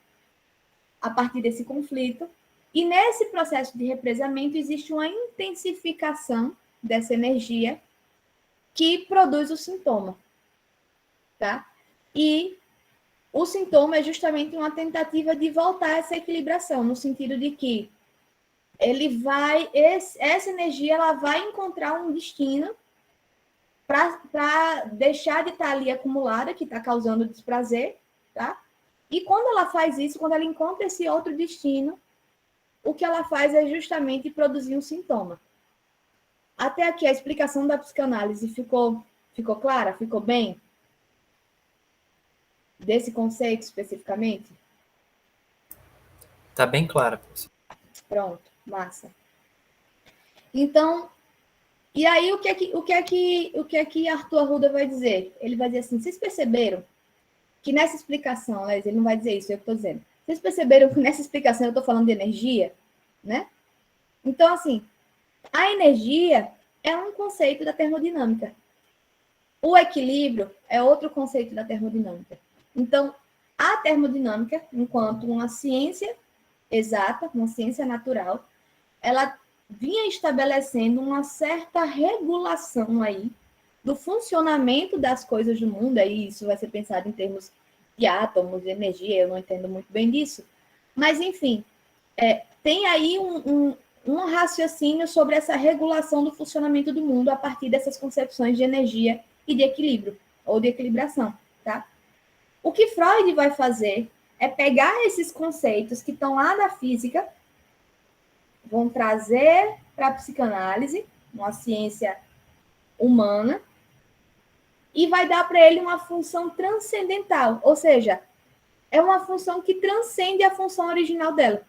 a partir desse conflito. E nesse processo de represamento existe uma intensificação dessa energia que produz o sintoma, tá? E o sintoma é justamente uma tentativa de voltar a essa equilibração, no sentido de que essa energia ela vai encontrar um destino para deixar de estar ali acumulada, que está causando desprazer, tá? E quando ela faz isso, quando ela encontra esse outro destino, o que ela faz é justamente produzir um sintoma. Até aqui a explicação da psicanálise ficou clara? Ficou bem? Desse conceito especificamente? Tá bem clara, professor. Pronto, massa. Então, e aí o que é que Arthur Arruda vai dizer? Ele vai dizer assim, vocês perceberam que nessa explicação, ele não vai dizer isso, eu estou dizendo. Vocês perceberam que nessa explicação eu estou falando de energia, né? Então, assim, a energia é um conceito da termodinâmica. O equilíbrio é outro conceito da termodinâmica. Então, a termodinâmica, enquanto uma ciência exata, uma ciência natural, ela vinha estabelecendo uma certa regulação aí do funcionamento das coisas do mundo, aí isso vai ser pensado em termos de átomos, de energia, eu não entendo muito bem disso, mas, enfim, tem aí um raciocínio sobre essa regulação do funcionamento do mundo a partir dessas concepções de energia e de equilíbrio, ou de equilibração, tá? O que Freud vai fazer é pegar esses conceitos que estão lá na física, vão trazer para a psicanálise, uma ciência humana, e vai dar para ele uma função transcendental, ou seja, é uma função que transcende a função original dela.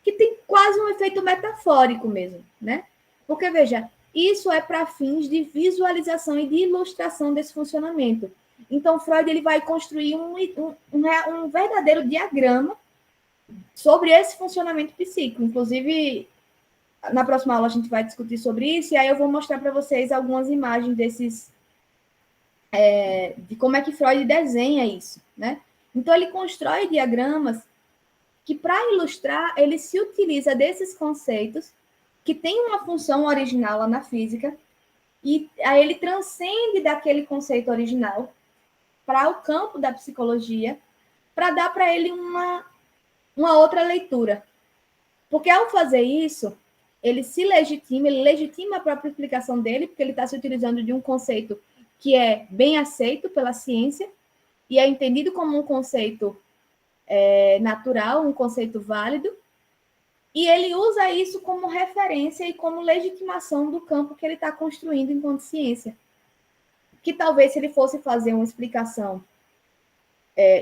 Que tem quase um efeito metafórico mesmo, né? Porque, veja, isso é para fins de visualização e de ilustração desse funcionamento. Então, Freud ele vai construir um verdadeiro diagrama sobre esse funcionamento psíquico. Inclusive, na próxima aula a gente vai discutir sobre isso, e aí eu vou mostrar para vocês algumas imagens desses... de como é que Freud desenha isso, né? Então, ele constrói diagramas que, para ilustrar, ele se utiliza desses conceitos que têm uma função original lá na física, e aí ele transcende daquele conceito original para o campo da psicologia, para dar para ele uma outra leitura. Porque, ao fazer isso, ele se legitima, ele legitima a própria explicação dele, porque ele está se utilizando de um conceito que é bem aceito pela ciência e é entendido como um conceito natural, um conceito válido, e ele usa isso como referência e como legitimação do campo que ele está construindo enquanto ciência. Que talvez, se ele fosse fazer uma explicação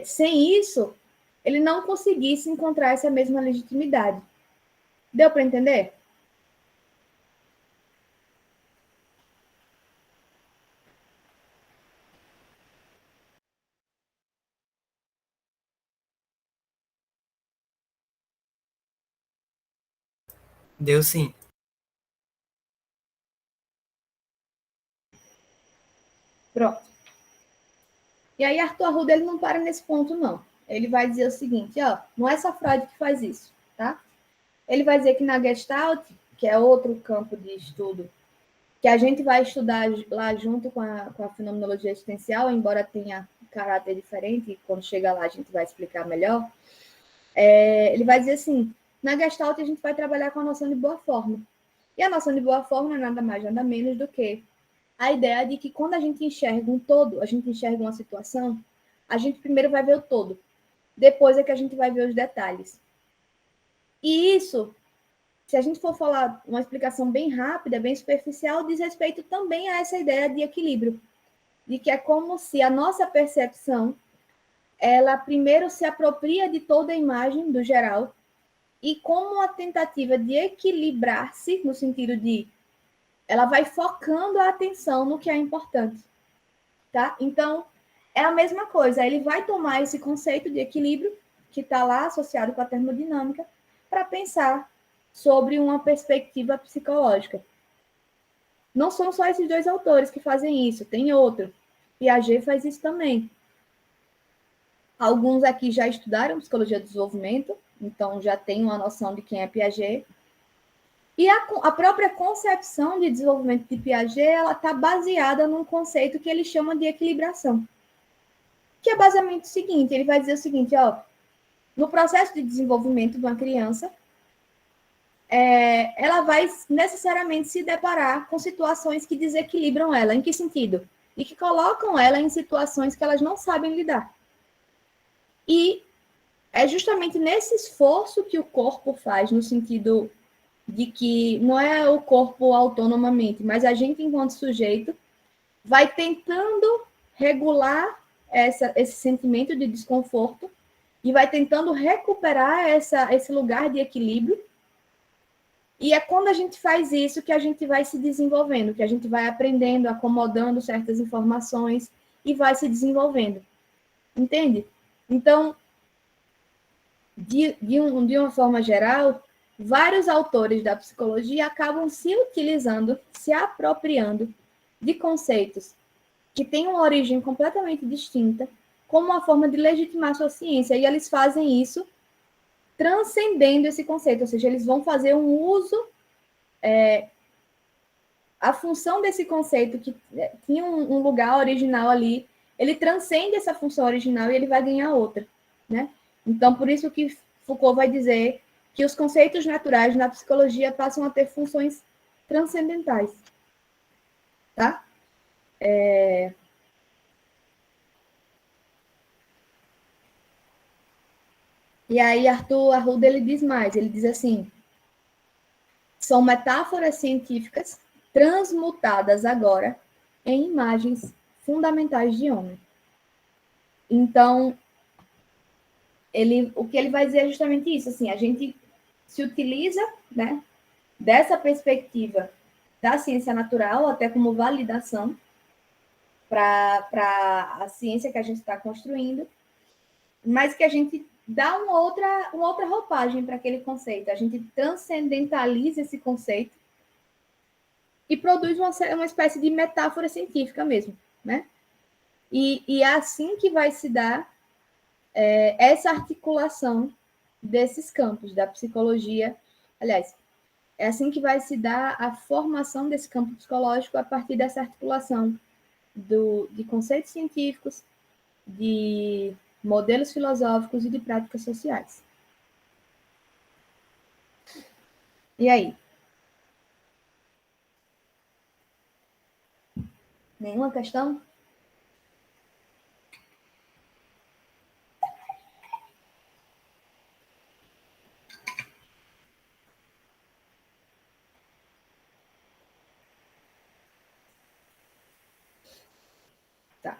sem isso, ele não conseguisse encontrar essa mesma legitimidade. Deu para entender? Deu sim. Pronto. E aí, Arthur Arruda, ele não para nesse ponto, não. Ele vai dizer o seguinte, ó, não é só Freud que faz isso, tá? Ele vai dizer que na Gestalt, que é outro campo de estudo, que a gente vai estudar lá junto com a fenomenologia existencial, embora tenha caráter diferente, e quando chegar lá a gente vai explicar melhor, ele vai dizer assim, na Gestalt a gente vai trabalhar com a noção de boa forma. E a noção de boa forma é nada mais, nada menos do que a ideia de que quando a gente enxerga um todo, a gente enxerga uma situação, a gente primeiro vai ver o todo. Depois é que a gente vai ver os detalhes. E isso, se a gente for falar uma explicação bem rápida, bem superficial, diz respeito também a essa ideia de equilíbrio. De que é como se a nossa percepção, ela primeiro se apropria de toda a imagem do geral, e como uma tentativa de equilibrar-se, no sentido de ela vai focando a atenção no que é importante, tá? Então, é a mesma coisa. Ele vai tomar esse conceito de equilíbrio, que está lá associado com a termodinâmica, para pensar sobre uma perspectiva psicológica. Não são só esses dois autores que fazem isso, tem outro. Piaget faz isso também. Alguns aqui já estudaram psicologia do desenvolvimento, então já tem uma noção de quem é Piaget. E a própria concepção de desenvolvimento de Piaget, ela está baseada num conceito que ele chama de equilibração. Que é basicamente o seguinte, ele vai dizer o seguinte, ó, no processo de desenvolvimento de uma criança, ela vai necessariamente se deparar com situações que desequilibram ela. Em que sentido? E que colocam ela em situações que elas não sabem lidar. E é justamente nesse esforço que o corpo faz, no sentido de que não é o corpo autonomamente, mas a gente, enquanto sujeito, vai tentando regular esse sentimento de desconforto e vai tentando recuperar esse lugar de equilíbrio. E é quando a gente faz isso que a gente vai se desenvolvendo, que a gente vai aprendendo, acomodando certas informações e vai se desenvolvendo. Entende? Então, de uma forma geral, vários autores da psicologia acabam se utilizando, se apropriando de conceitos que têm uma origem completamente distinta, como uma forma de legitimar sua ciência. E eles fazem isso transcendendo esse conceito, ou seja, eles vão fazer um uso, a função desse conceito que tinha um lugar original ali, ele transcende essa função original e ele vai ganhar outra, né? Então, por isso que Foucault vai dizer que os conceitos naturais na psicologia passam a ter funções transcendentais, tá? E aí, Arthur Arruda, ele diz mais, ele diz assim, são metáforas científicas transmutadas agora em imagens fundamentais de homem. Então, o que ele vai dizer é justamente isso, assim, a gente se utiliza, né, dessa perspectiva da ciência natural, até como validação para a ciência que a gente está construindo, mas que a gente dá uma outra roupagem para aquele conceito, a gente transcendentaliza esse conceito e produz uma espécie de metáfora científica mesmo, né? E é assim que vai se dar essa articulação desses campos da psicologia. Aliás, é assim que vai se dar a formação desse campo psicológico a partir dessa articulação de conceitos científicos, de modelos filosóficos e de práticas sociais. E aí? Nenhuma questão? Tá.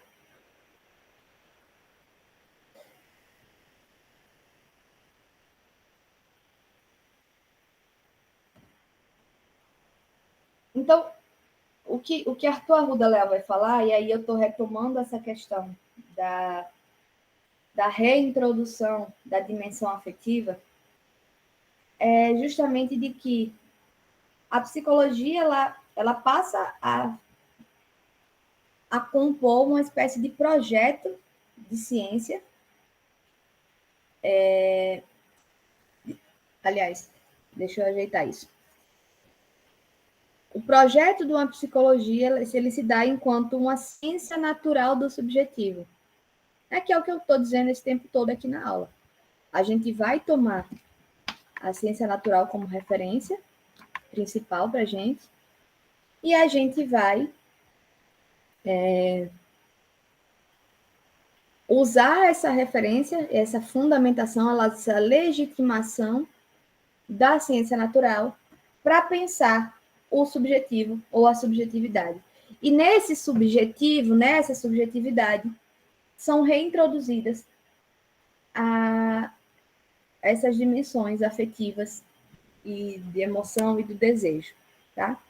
Então, o que Arthur Arruda Leal vai falar, e aí eu estou retomando essa questão da reintrodução da dimensão afetiva, é justamente de que a psicologia ela passa a compor uma espécie de projeto de ciência. Aliás, deixa eu ajeitar isso. O projeto de uma psicologia ele se dá enquanto uma ciência natural do subjetivo. Que é o que eu estou dizendo esse tempo todo aqui na aula. A gente vai tomar a ciência natural como referência principal para a gente, e a gente vai usar essa referência, essa fundamentação, essa legitimação da ciência natural para pensar o subjetivo ou a subjetividade. E nesse subjetivo, nessa subjetividade, são reintroduzidas essas dimensões afetivas e de emoção e do desejo, tá?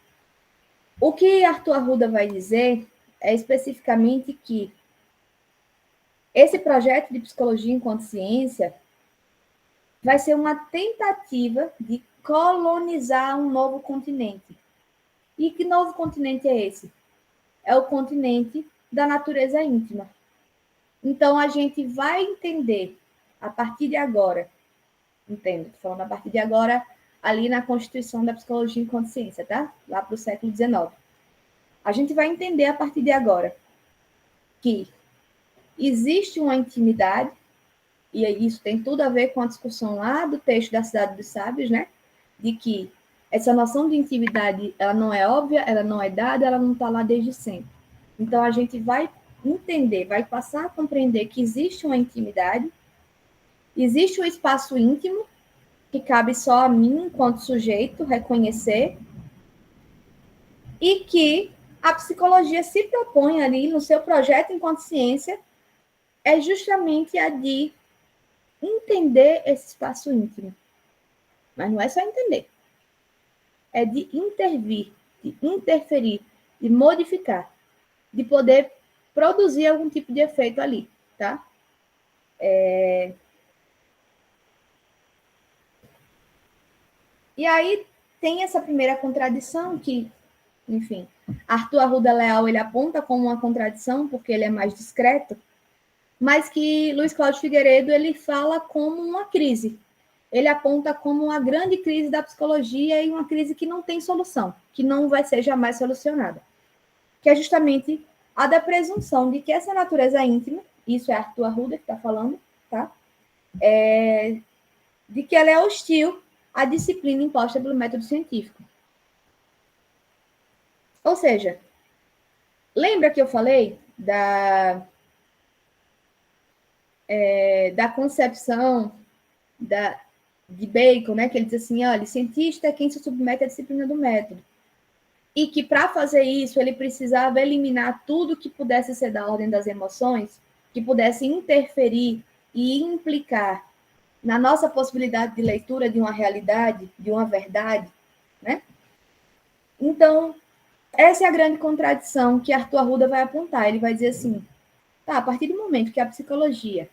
O que Arthur Arruda vai dizer é especificamente que esse projeto de psicologia enquanto ciência vai ser uma tentativa de colonizar um novo continente. E que novo continente é esse? É o continente da natureza íntima. Então, a gente vai entender, a partir de agora, estou falando a partir de agora, ali na Constituição da Psicologia enquanto ciência, tá? Lá para o século XIX. A gente vai entender, a partir de agora, que existe uma intimidade, e isso tem tudo a ver com a discussão lá do texto da Cidade dos Sábios, né? De que essa noção de intimidade, ela não é óbvia, ela não é dada, ela não está lá desde sempre. Então, a gente vai entender, vai passar a compreender que existe uma intimidade, existe um espaço íntimo, que cabe só a mim, enquanto sujeito, reconhecer, e que a psicologia se propõe ali, no seu projeto enquanto ciência, é justamente a de entender esse espaço íntimo. Mas não é só entender. É de intervir, de interferir, de modificar, de poder produzir algum tipo de efeito ali, tá? E aí tem essa primeira contradição que, enfim, Arthur Arruda Leal ele aponta como uma contradição porque ele é mais discreto, mas que Luiz Cláudio Figueiredo ele fala como uma crise. Ele aponta como uma grande crise da psicologia e uma crise que não tem solução, que não vai ser jamais solucionada. Que é justamente a da presunção de que essa natureza íntima, isso é Arthur Arruda que está falando, tá? De que ela é hostil à disciplina imposta pelo método científico. Ou seja, lembra que eu falei da concepção de Bacon, né, que ele diz assim, olha, cientista é quem se submete à disciplina do método. E que, para fazer isso, ele precisava eliminar tudo que pudesse ser da ordem das emoções, que pudesse interferir e implicar na nossa possibilidade de leitura de uma realidade, de uma verdade, né? Então, essa é a grande contradição que Arthur Arruda vai apontar. Ele vai dizer assim, tá, a partir do momento que a psicologia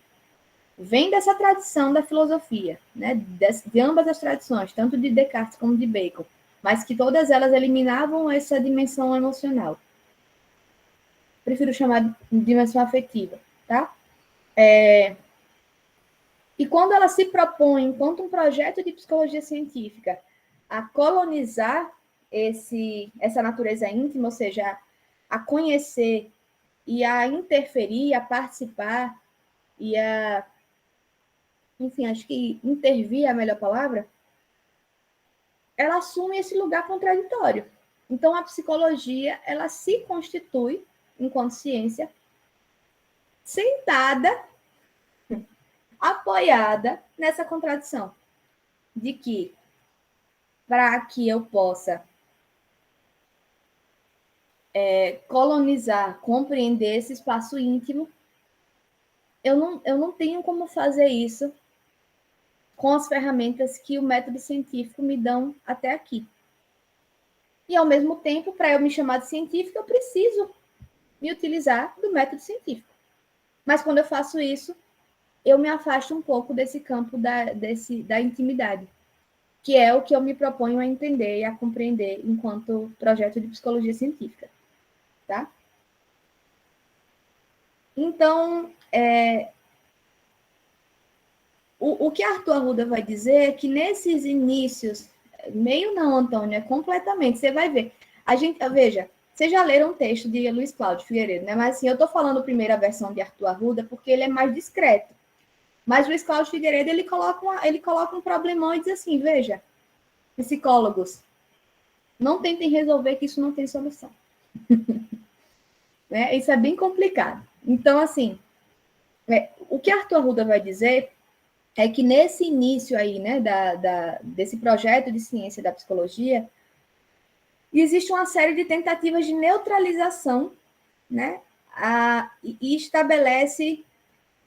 vem dessa tradição da filosofia, né, de ambas as tradições, tanto de Descartes como de Bacon, mas que todas elas eliminavam essa dimensão emocional. Prefiro chamar de dimensão afetiva, tá? E quando ela se propõe, enquanto um projeto de psicologia científica, a colonizar essa natureza íntima, ou seja, a conhecer e a interferir, a participar e a, enfim, acho que intervir é a melhor palavra, ela assume esse lugar contraditório. Então, a psicologia, ela se constitui, enquanto ciência, sentada, apoiada nessa contradição de que, para que eu possa colonizar, compreender esse espaço íntimo, eu não tenho como fazer isso com as ferramentas que o método científico me dão até aqui. E, ao mesmo tempo, para eu me chamar de científica, eu preciso me utilizar do método científico. Mas, quando eu faço isso, eu me afasto um pouco desse campo da intimidade, que é o que eu me proponho a entender e a compreender enquanto projeto de psicologia científica. Tá? Então, o que Arthur Arruda vai dizer é que nesses inícios, meio não, Antônio, é completamente, você vai ver. Veja, vocês já leram um texto de Luiz Cláudio Figueiredo, né? Mas assim, eu estou falando primeiro a versão de Arthur Arruda porque ele é mais discreto. Mas Luiz Cláudio Figueiredo, ele coloca um problemão e diz assim, veja, psicólogos, não tentem resolver que isso não tem solução. Né? Isso é bem complicado. Então, assim, o que Arthur Arruda vai dizer é que nesse início aí, né, desse projeto de ciência da psicologia, existe uma série de tentativas de neutralização, né, e estabelece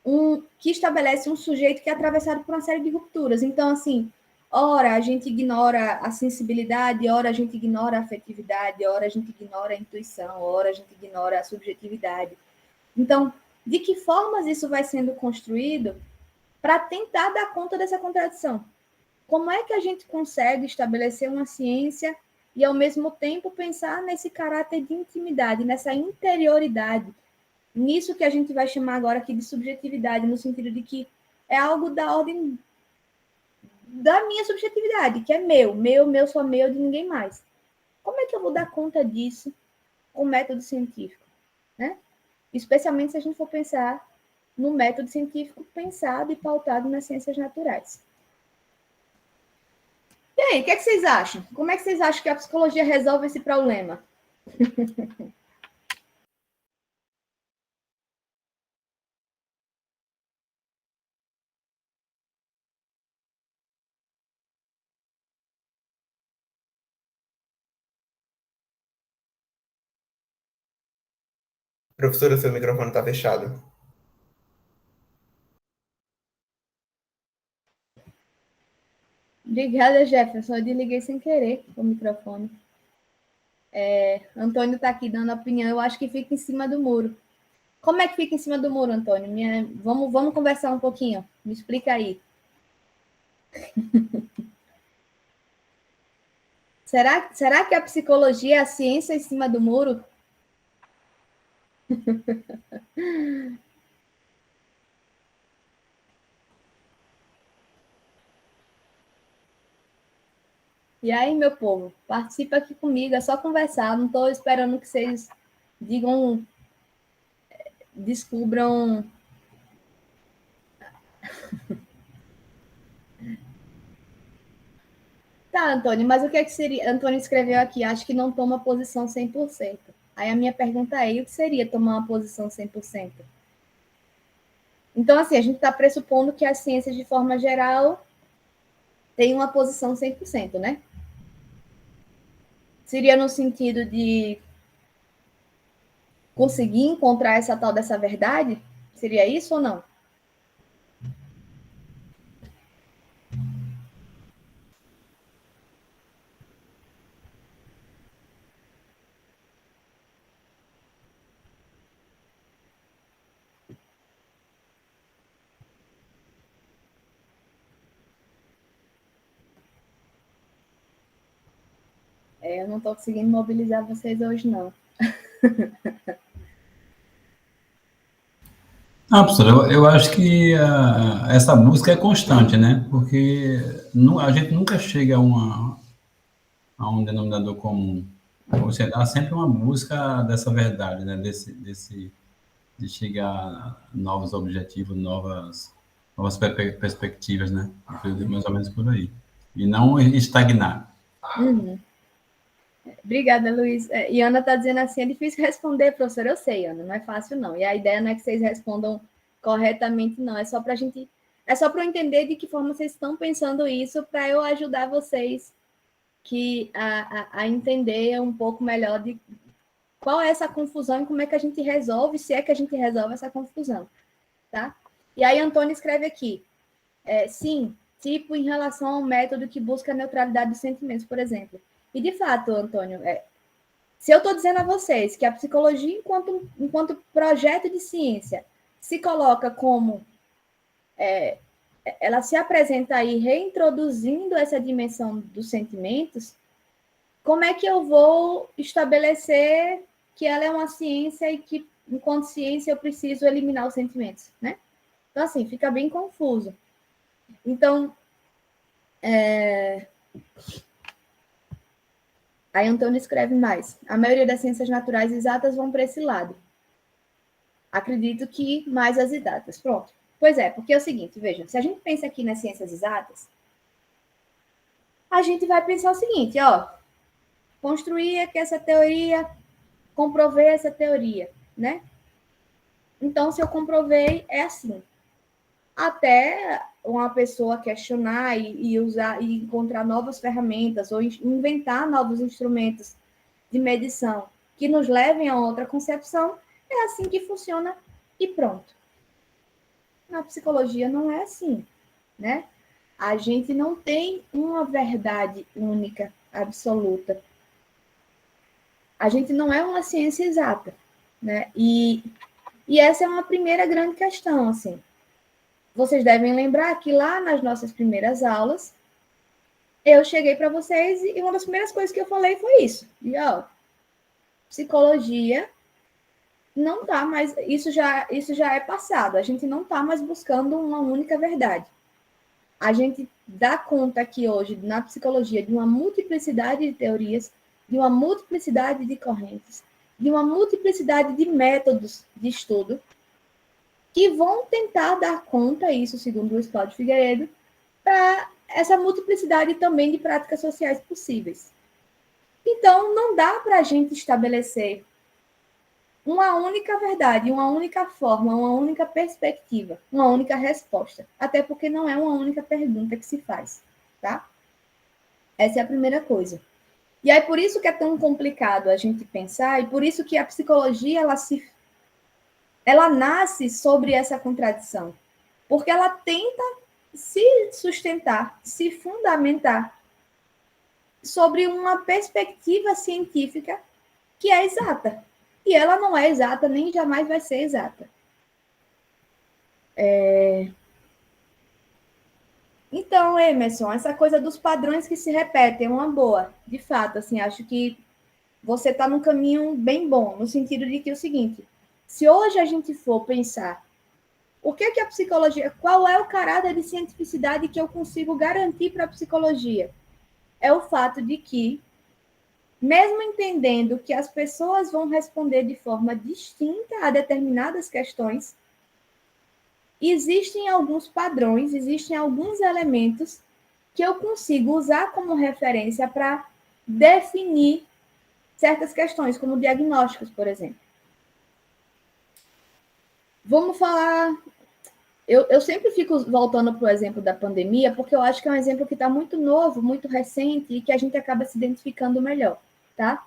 um sujeito que é atravessado por uma série de rupturas. Então, assim, ora a gente ignora a sensibilidade, ora a gente ignora a afetividade, ora a gente ignora a intuição, ora a gente ignora a subjetividade. Então, de que formas isso vai sendo construído para tentar dar conta dessa contradição? Como é que a gente consegue estabelecer uma ciência e, ao mesmo tempo, pensar nesse caráter de intimidade, nessa interioridade, nisso que a gente vai chamar agora aqui de subjetividade, no sentido de que é algo da ordem da minha subjetividade, que é meu, só meu, de ninguém mais. Como é que eu vou dar conta disso com método científico? Né? Especialmente se a gente for pensar no método científico pensado e pautado nas ciências naturais. E aí, o que vocês acham? Como é que vocês acham que a psicologia resolve esse problema? Professora, seu microfone está fechado. Obrigada, Jefferson. Eu desliguei sem querer o microfone. Antônio está aqui dando opinião. Eu acho que fica em cima do muro. Como é que fica em cima do muro, Antônio? Vamos conversar um pouquinho. Me explica aí. Será que a psicologia é a ciência em cima do muro? E aí, meu povo, participa aqui comigo, é só conversar, não estou esperando que vocês descubram. Tá, Antônio, mas o que é que seria? Antônio escreveu aqui, acho que não toma posição 100%. Aí a minha pergunta é, o que seria tomar uma posição 100%? Então, assim, a gente está pressupondo que as ciências, de forma geral, tem uma posição 100%, né? Seria no sentido de conseguir encontrar essa tal dessa verdade? Seria isso ou não? Eu não estou conseguindo mobilizar vocês hoje, não. Professor, eu acho que essa busca é constante, né? Porque a gente nunca chega a um denominador comum. Ou seja, há sempre uma busca dessa verdade, né? De chegar a novos objetivos, novas perspectivas, né? Mais ou menos por aí. E não estagnar. Uhum. Obrigada, Luiz. E Ana está dizendo assim, é difícil responder, professor. Eu sei, Ana, não é fácil, não. E a ideia não é que vocês respondam corretamente, não. É só para eu entender de que forma vocês estão pensando isso, para eu ajudar vocês a entender um pouco melhor de qual é essa confusão e como é que a gente resolve, se é que a gente resolve essa confusão, tá? E aí, Antônio escreve aqui, sim, tipo em relação ao método que busca a neutralidade dos sentimentos, por exemplo. E, de fato, Antônio, se eu estou dizendo a vocês que a psicologia, enquanto projeto de ciência, se coloca como... ela se apresenta aí reintroduzindo essa dimensão dos sentimentos, como é que eu vou estabelecer que ela é uma ciência e que, enquanto ciência, eu preciso eliminar os sentimentos, né? Então, assim, fica bem confuso. Então, aí Antônio escreve mais. A maioria das ciências naturais exatas vão para esse lado. Acredito que mais as exatas. Pronto. Pois é, porque é o seguinte, vejam, se a gente pensa aqui nas ciências exatas, a gente vai pensar o seguinte, construir aqui essa teoria, comprovei essa teoria, né? Então, se eu comprovei, é assim. Até uma pessoa questionar e usar e encontrar novas ferramentas ou inventar novos instrumentos de medição que nos levem a outra concepção, é assim que funciona e pronto. Na psicologia não é assim, né? A gente não tem uma verdade única, absoluta. A gente não é uma ciência exata, né? E essa é uma primeira grande questão, assim. Vocês devem lembrar que lá nas nossas primeiras aulas, eu cheguei para vocês e uma das primeiras coisas que eu falei foi isso. E, psicologia não está mais... Isso já é passado. A gente não está mais buscando uma única verdade. A gente dá conta aqui hoje, na psicologia, de uma multiplicidade de teorias, de uma multiplicidade de correntes, de uma multiplicidade de métodos de estudo, que vão tentar dar conta, isso segundo o Luiz Cláudio Figueiredo, para essa multiplicidade também de práticas sociais possíveis. Então, não dá para a gente estabelecer uma única verdade, uma única forma, uma única perspectiva, uma única resposta. Até porque não é uma única pergunta que se faz, tá? Essa é a primeira coisa. E aí, por isso que é tão complicado a gente pensar, e por isso que a psicologia, ela nasce sobre essa contradição. Porque ela tenta se sustentar, se fundamentar sobre uma perspectiva científica que é exata. E ela não é exata, nem jamais vai ser exata. Então, Emerson, essa coisa dos padrões que se repetem é uma boa. De fato, assim, acho que você está num caminho bem bom, no sentido de que é o seguinte, se hoje a gente for pensar o que é a psicologia, qual é o caráter de cientificidade que eu consigo garantir para a psicologia? É o fato de que, mesmo entendendo que as pessoas vão responder de forma distinta a determinadas questões, existem alguns padrões, existem alguns elementos que eu consigo usar como referência para definir certas questões, como diagnósticos, por exemplo. Vamos falar Eu sempre fico voltando para o exemplo da pandemia, porque eu acho que é um exemplo que está muito novo, muito recente, e que a gente acaba se identificando melhor, tá?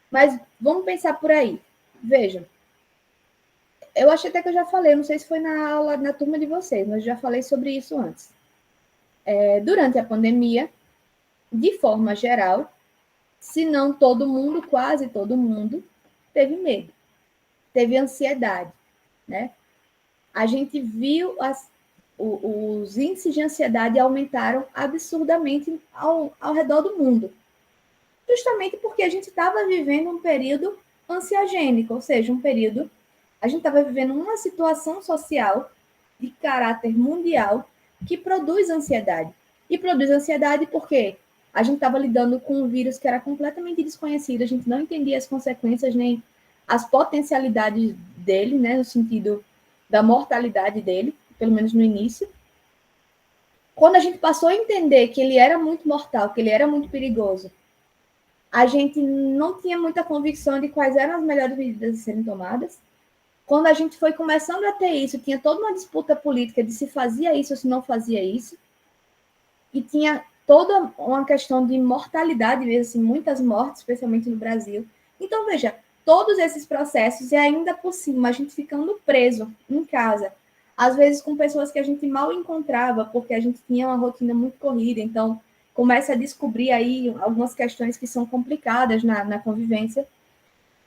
Mas vamos pensar por aí. Vejam, eu acho até que eu já falei, não sei se foi na aula, na turma de vocês, mas eu já falei sobre isso antes. Durante a pandemia, de forma geral, se não todo mundo, quase todo mundo, teve medo, teve ansiedade, né? A gente viu os índices de ansiedade aumentaram absurdamente ao redor do mundo, justamente porque a gente estava vivendo um período ansiogênico, ou seja, a gente estava vivendo uma situação social de caráter mundial que produz ansiedade. E produz ansiedade porque a gente estava lidando com um vírus que era completamente desconhecido, a gente não entendia as consequências nem as potencialidades dele, né, no sentido da mortalidade dele, pelo menos no início. Quando a gente passou a entender que ele era muito mortal, que ele era muito perigoso, a gente não tinha muita convicção de quais eram as melhores medidas a serem tomadas. Quando a gente foi começando a ter isso, tinha toda uma disputa política de se fazia isso ou se não fazia isso. E tinha toda uma questão de mortalidade, mesmo assim, muitas mortes, especialmente no Brasil. Então, veja, todos esses processos e ainda por cima a gente ficando preso em casa, às vezes com pessoas que a gente mal encontrava, porque a gente tinha uma rotina muito corrida, então começa a descobrir aí algumas questões que são complicadas na convivência.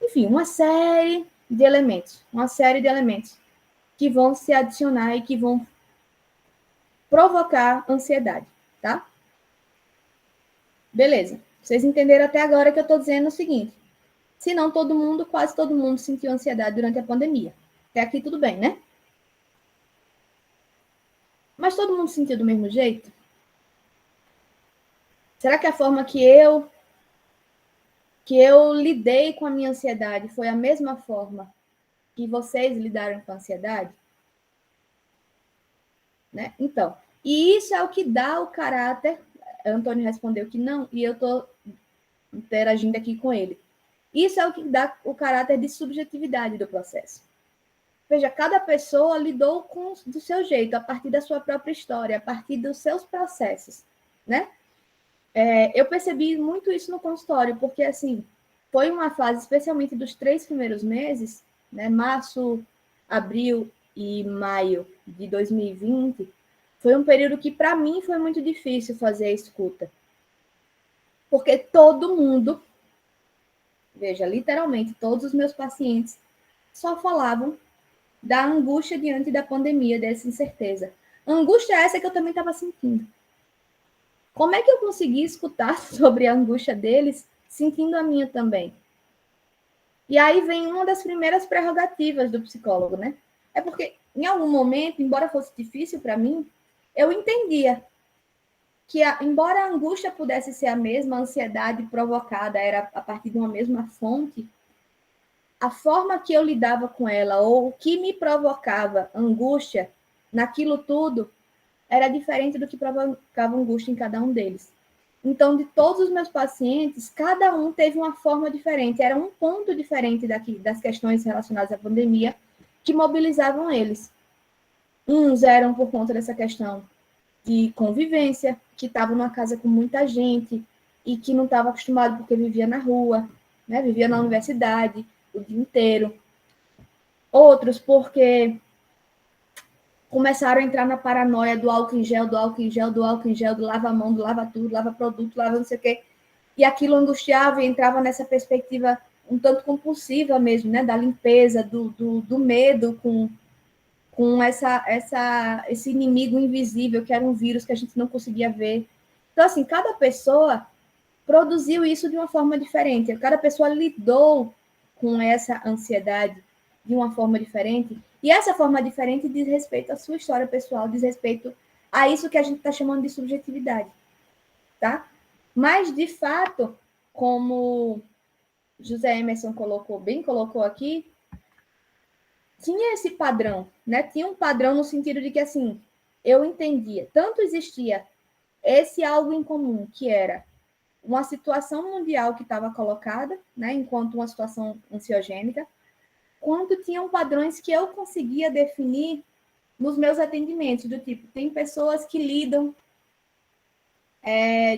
Enfim, uma série de elementos que vão se adicionar e que vão provocar ansiedade, tá? Beleza. Vocês entenderam até agora que eu estou dizendo o seguinte: se não todo mundo, quase todo mundo sentiu ansiedade durante a pandemia. Até aqui tudo bem, né? Mas todo mundo sentiu do mesmo jeito? Será que a forma que eu lidei com a minha ansiedade foi a mesma forma que vocês lidaram com a ansiedade? Né? Então, e isso é o que dá o caráter. Antônio respondeu que não, e eu estou interagindo aqui com ele. Isso é o que dá o caráter de subjetividade do processo. Veja, cada pessoa lidou do seu jeito, a partir da sua própria história, a partir dos seus processos, né? Eu percebi muito isso no consultório, porque, assim, foi uma fase, especialmente dos 3 primeiros meses, né? Março, abril e maio de 2020, foi um período que, para mim, foi muito difícil fazer a escuta. Porque todo mundo, veja, literalmente, todos os meus pacientes só falavam da angústia diante da pandemia, dessa incerteza. Angústia essa que eu também estava sentindo. Como é que eu consegui escutar sobre a angústia deles, sentindo a minha também? E aí vem uma das primeiras prerrogativas do psicólogo, né? É porque, em algum momento, embora fosse difícil para mim, eu entendia que, embora a angústia pudesse ser a mesma, a ansiedade provocada era a partir de uma mesma fonte, a forma que eu lidava com ela, ou o que me provocava angústia naquilo tudo, era diferente do que provocava angústia em cada um deles. Então, de todos os meus pacientes, cada um teve uma forma diferente, era um ponto diferente das questões relacionadas à pandemia que mobilizavam eles. Uns eram por conta dessa questão de convivência, que estavam numa casa com muita gente e que não estava acostumado porque vivia na rua, né? Vivia na universidade o dia inteiro. Outros porque começaram a entrar na paranoia do álcool em gel, do álcool em gel, do álcool em gel, do lava a mão, do lava tudo, lava produto, lava não sei o quê. E aquilo angustiava e entrava nessa perspectiva um tanto compulsiva mesmo, né? Da limpeza, do medo com esse inimigo invisível, que era um vírus que a gente não conseguia ver. Então, assim, cada pessoa produziu isso de uma forma diferente. Cada pessoa lidou com essa ansiedade de uma forma diferente. E essa forma diferente diz respeito à sua história pessoal, diz respeito a isso que a gente está chamando de subjetividade, tá? Mas, de fato, como José Emerson colocou aqui, tinha esse padrão, né? Tinha um padrão no sentido de que, assim, eu entendia, tanto existia esse algo em comum, que era uma situação mundial que estava colocada, né, enquanto uma situação ansiogênica, quanto tinham padrões que eu conseguia definir nos meus atendimentos, do tipo, tem pessoas que lidam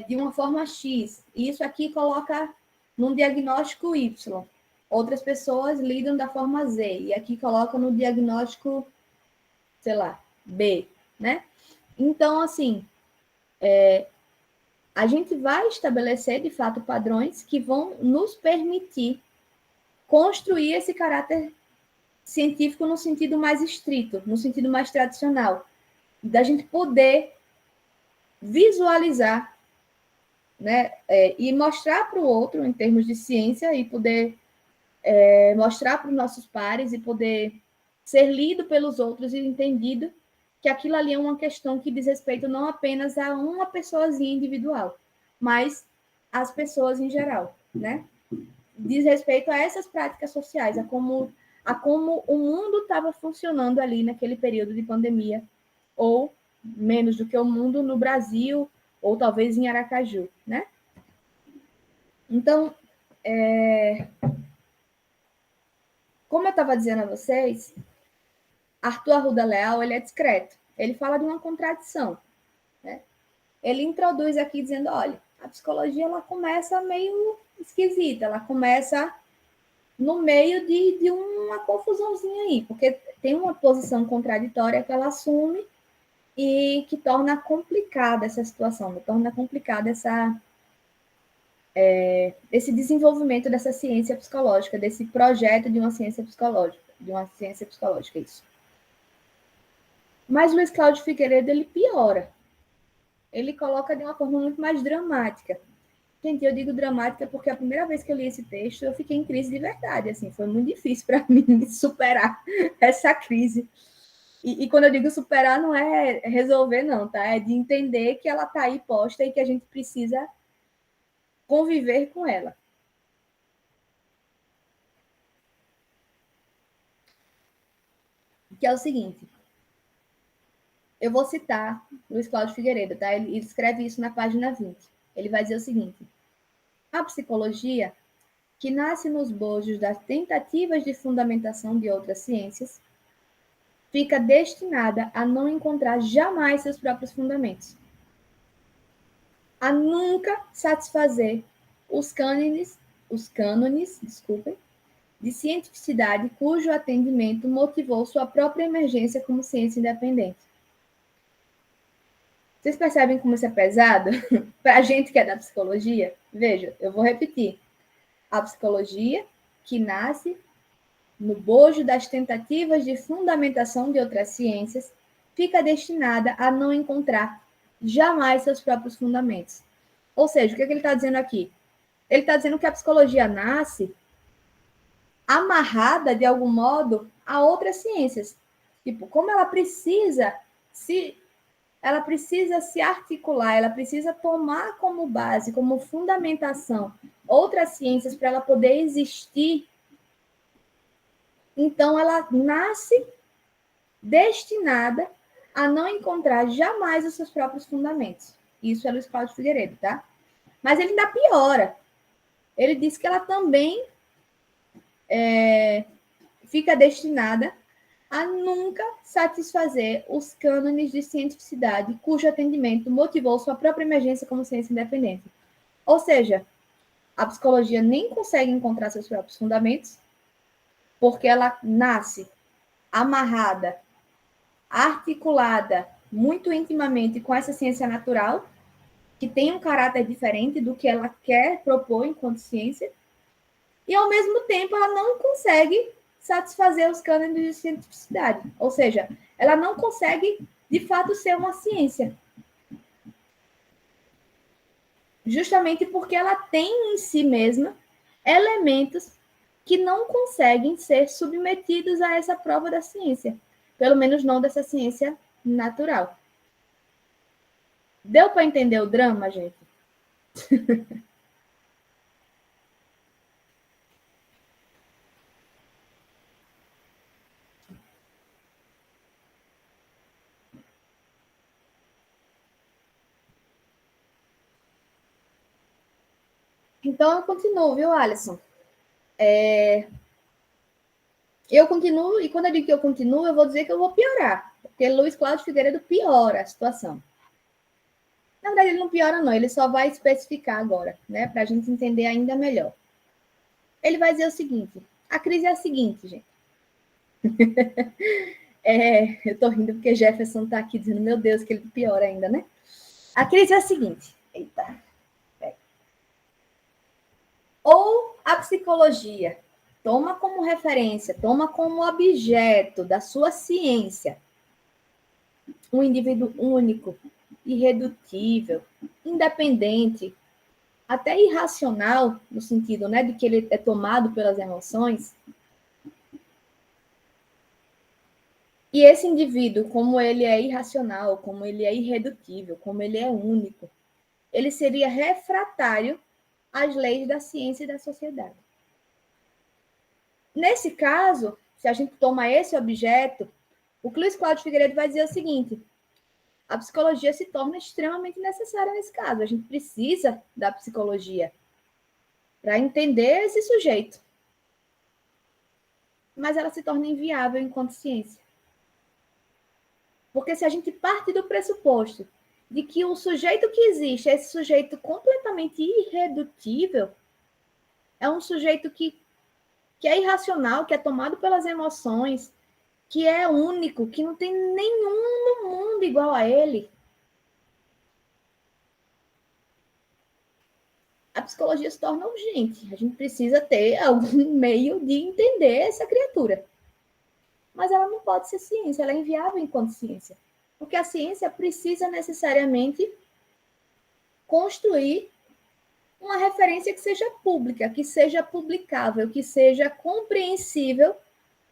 de uma forma X, e isso aqui coloca num diagnóstico Y. Outras pessoas lidam da forma Z, e aqui coloca no diagnóstico, sei lá, B, né? Então, assim, a gente vai estabelecer, de fato, padrões que vão nos permitir construir esse caráter científico no sentido mais estrito, no sentido mais tradicional, da gente poder visualizar, né, e mostrar para o outro, em termos de ciência, e poder mostrar para os nossos pares e poder ser lido pelos outros e entendido que aquilo ali é uma questão que diz respeito não apenas a uma pessoazinha individual, mas às pessoas em geral, né? Diz respeito a essas práticas sociais, a como o mundo estava funcionando ali naquele período de pandemia, ou menos do que o mundo no Brasil, ou talvez em Aracaju, né? Então, como eu estava dizendo a vocês, Arthur Arruda Leal, ele é discreto. Ele fala de uma contradição, né? Ele introduz aqui dizendo, olha, a psicologia ela começa meio esquisita, ela começa no meio de uma confusãozinha aí, porque tem uma posição contraditória que ela assume e que torna complicada essa situação, torna complicada esse desenvolvimento dessa ciência psicológica, desse projeto de uma ciência psicológica, isso. Mas Luiz Cláudio Figueiredo, ele piora. Ele coloca de uma forma muito mais dramática. Gente, eu digo dramática porque a primeira vez que eu li esse texto, eu fiquei em crise de verdade, assim, foi muito difícil para mim superar essa crise. E quando eu digo superar, não é resolver, não, tá? É de entender que ela está aí posta e que a gente precisa conviver com ela. Que é o seguinte, eu vou citar Luiz Cláudio Figueiredo, tá? Ele escreve isso na página 20. Ele vai dizer o seguinte, a psicologia, que nasce nos bojos das tentativas de fundamentação de outras ciências, fica destinada a não encontrar jamais seus próprios fundamentos, a nunca satisfazer os cânones, de cientificidade cujo atendimento motivou sua própria emergência como ciência independente. Vocês percebem como isso é pesado? Para a gente que é da psicologia? Veja, eu vou repetir. A psicologia, que nasce no bojo das tentativas de fundamentação de outras ciências, fica destinada a não encontrar jamais seus próprios fundamentos. Ou seja, o que ele está dizendo aqui? Ele está dizendo que a psicologia nasce amarrada, de algum modo, a outras ciências. Tipo, como ela precisa se articular, ela precisa tomar como base, como fundamentação, outras ciências para ela poder existir. Então, ela nasce destinada a não encontrar jamais os seus próprios fundamentos. Isso é Luiz Cláudio Figueiredo, tá? Mas ele ainda piora. Ele diz que ela também fica destinada a nunca satisfazer os cânones de cientificidade, cujo atendimento motivou sua própria emergência como ciência independente. Ou seja, a psicologia nem consegue encontrar seus próprios fundamentos, porque ela nasce amarrada, articulada muito intimamente com essa ciência natural, que tem um caráter diferente do que ela quer propor enquanto ciência, e, ao mesmo tempo, ela não consegue satisfazer os cânones de cientificidade. Ou seja, ela não consegue, de fato, ser uma ciência. Justamente porque ela tem em si mesma elementos que não conseguem ser submetidos a essa prova da ciência. Pelo menos não dessa ciência natural. Deu para entender o drama, gente? Então, eu continuo, viu, Alisson? Eu continuo, e quando eu digo que eu continuo, eu vou dizer que eu vou piorar. Porque Luiz Cláudio Figueiredo piora a situação. Na verdade, ele não piora, não. Ele só vai especificar agora, né? Para a gente entender ainda melhor. Ele vai dizer o seguinte. A crise é a seguinte, gente. Eu estou rindo porque Jefferson está aqui dizendo, meu Deus, que ele piora ainda, né? A crise é a seguinte. Eita. Ou a psicologia toma como referência, toma como objeto da sua ciência um indivíduo único, irredutível, independente, até irracional, no sentido, né, de que ele é tomado pelas emoções. E esse indivíduo, como ele é irracional, como ele é irredutível, como ele é único, ele seria refratário às leis da ciência e da sociedade. Nesse caso, se a gente toma esse objeto, o que Luiz Cláudio Figueiredo vai dizer o seguinte: a psicologia se torna extremamente necessária nesse caso. A gente precisa da psicologia para entender esse sujeito. Mas ela se torna inviável enquanto ciência. Porque se a gente parte do pressuposto de que o sujeito que existe é esse sujeito completamente irredutível, é um sujeito que é irracional, que é tomado pelas emoções, que é único, que não tem nenhum no mundo igual a ele. A psicologia se torna urgente. A gente precisa ter algum meio de entender essa criatura. Mas ela não pode ser ciência, ela é inviável enquanto ciência. Porque a ciência precisa necessariamente construir uma referência que seja pública, que seja publicável, que seja compreensível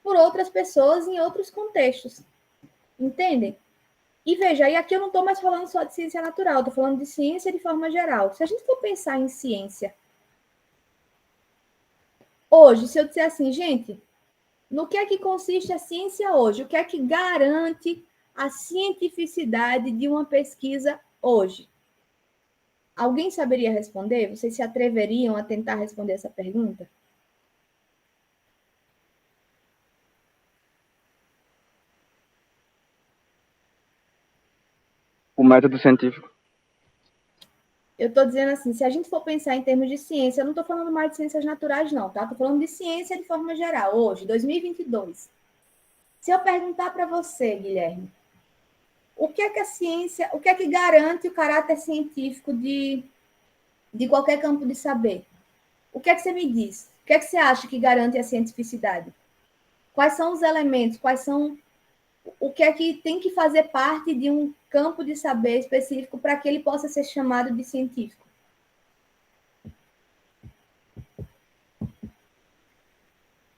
por outras pessoas em outros contextos. Entendem? E veja, e aqui eu não estou mais falando só de ciência natural, estou falando de ciência de forma geral. Se a gente for pensar em ciência, hoje, se eu disser assim, gente, no que é que consiste a ciência hoje? O que é que garante a cientificidade de uma pesquisa hoje? Alguém saberia responder? Vocês se atreveriam a tentar responder essa pergunta? O método científico. Eu estou dizendo assim, se a gente for pensar em termos de ciência, eu não estou falando mais de ciências naturais, não, tá? Estou falando de ciência de forma geral, hoje, 2022. Se eu perguntar para você, Guilherme, o que é que a ciência, o que é que garante o caráter científico de qualquer campo de saber? O que é que você me diz? O que é que você acha que garante a cientificidade? Quais são os elementos? Quais são o que é que tem que fazer parte de um campo de saber específico para que ele possa ser chamado de científico?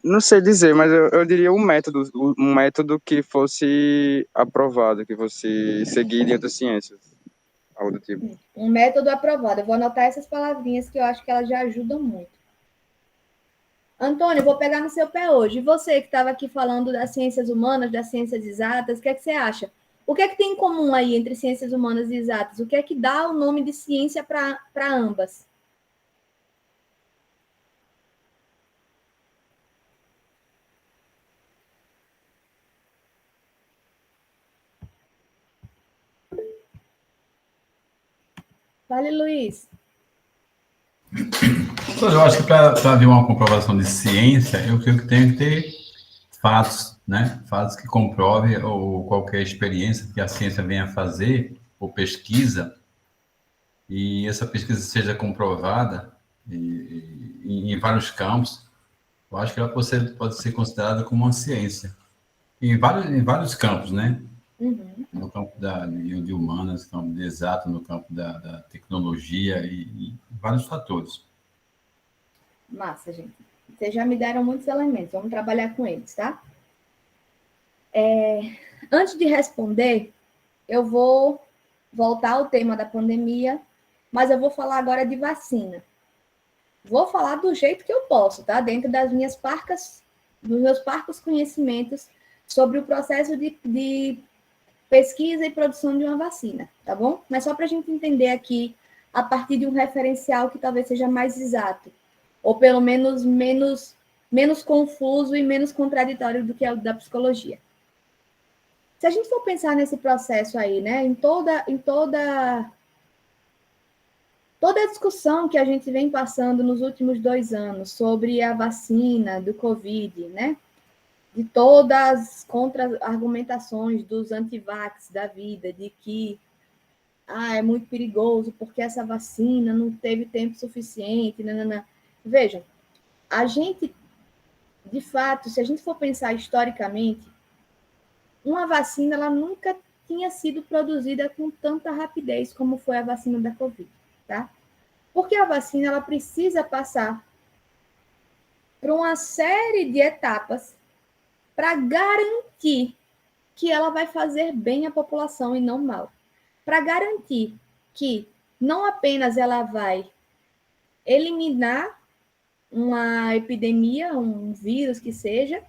Não sei dizer, mas eu diria um método que fosse aprovado, que fosse seguido em outras ciências, algo do tipo. Um método aprovado. Eu vou anotar essas palavrinhas que eu acho que elas já ajudam muito. Antônio, eu vou pegar no seu pé hoje. E você que estava aqui falando das ciências humanas, das ciências exatas, o que é que você acha? O que é que tem em comum aí entre ciências humanas e exatas? O que é que dá o nome de ciência para ambas? Vale, Luiz. Eu acho que para haver uma comprovação de ciência, eu creio que tem que ter fatos, né? Fatos que comprovem ou qualquer experiência que a ciência venha a fazer ou pesquisa, e essa pesquisa seja comprovada em vários campos. Eu acho que ela pode ser considerada como uma ciência. Em vários campos, né? Uhum. No campo de humanas, no campo de exato, no campo da tecnologia e vários fatores. Massa, gente. Vocês já me deram muitos elementos, vamos trabalhar com eles, tá? Antes de responder, eu vou voltar ao tema da pandemia, mas eu vou falar agora de vacina. Vou falar do jeito que eu posso, tá? Dentro das dos meus parcos conhecimentos sobre o processo de pesquisa e produção de uma vacina, tá bom? Mas só para a gente entender aqui, a partir de um referencial que talvez seja mais exato, ou pelo menos menos confuso e menos contraditório do que o da psicologia. Se a gente for pensar nesse processo aí, né, em toda a discussão que a gente vem passando nos últimos 2 anos sobre a vacina do Covid, né, de todas as contra-argumentações dos antivax da vida, de que é muito perigoso porque essa vacina não teve tempo suficiente, nanana. Vejam, a gente, de fato, se a gente for pensar historicamente, uma vacina ela nunca tinha sido produzida com tanta rapidez como foi a vacina da Covid, tá? Porque a vacina ela precisa passar por uma série de etapas para garantir que ela vai fazer bem à população e não mal. Para garantir que não apenas ela vai eliminar uma epidemia, um vírus que seja,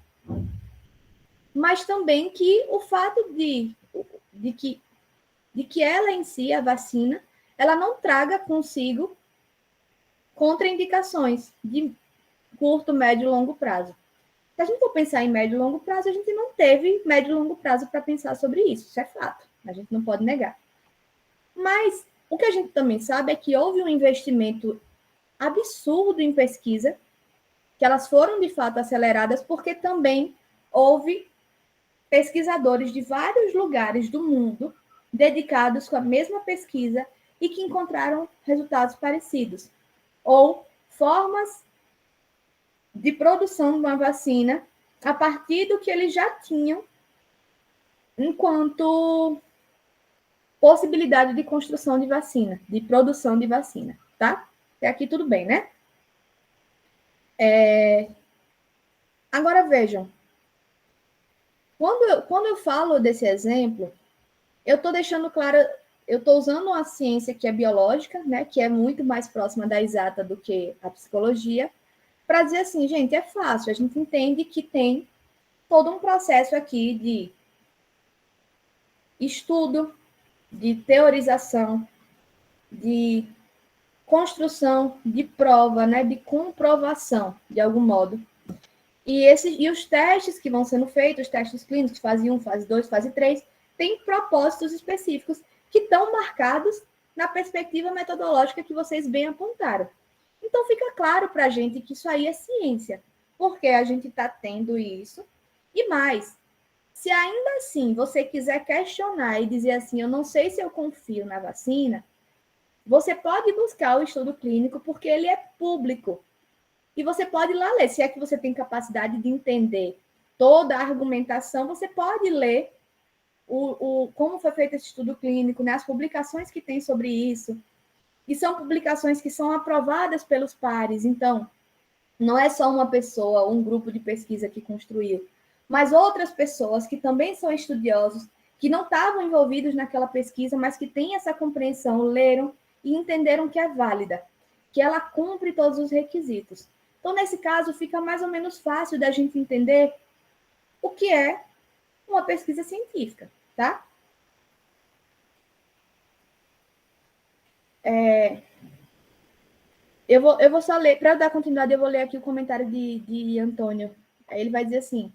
mas também que o fato de que ela em si, a vacina, ela não traga consigo contraindicações de curto, médio e longo prazo. Se a gente for pensar em médio e longo prazo, a gente não teve médio e longo prazo para pensar sobre isso. Isso é fato. A gente não pode negar. Mas o que a gente também sabe é que houve um investimento absurdo em pesquisa, que elas foram de fato aceleradas, porque também houve pesquisadores de vários lugares do mundo dedicados com a mesma pesquisa e que encontraram resultados parecidos, ou formas de produção de uma vacina a partir do que eles já tinham enquanto possibilidade de construção de vacina, de produção de vacina, tá? Até aqui tudo bem, né? Agora vejam, quando eu falo desse exemplo, eu estou deixando claro, eu estou usando uma ciência que é biológica, né, que é muito mais próxima da exata do que a psicologia, para dizer assim, gente, é fácil, a gente entende que tem todo um processo aqui de estudo, de teorização, de construção, de prova, né, de comprovação, de algum modo. E os testes que vão sendo feitos, os testes clínicos, fase 1, fase 2, fase 3, têm propósitos específicos que estão marcados na perspectiva metodológica que vocês bem apontaram. Então, fica claro para a gente que isso aí é ciência, porque a gente está tendo isso. E mais, se ainda assim você quiser questionar e dizer assim, eu não sei se eu confio na vacina, você pode buscar o estudo clínico, porque ele é público. E você pode ir lá ler. Se é que você tem capacidade de entender toda a argumentação, você pode ler como foi feito esse estudo clínico, né? As publicações que tem sobre isso. E são publicações que são aprovadas pelos pares. Então, não é só uma pessoa, um grupo de pesquisa que construiu, mas outras pessoas que também são estudiosos, que não estavam envolvidos naquela pesquisa, mas que têm essa compreensão, leram e entenderam que é válida, que ela cumpre todos os requisitos. Então, nesse caso, fica mais ou menos fácil da gente entender o que é uma pesquisa científica, tá? Eu vou só ler, para dar continuidade, eu vou ler aqui o comentário de Antônio. Aí ele vai dizer assim,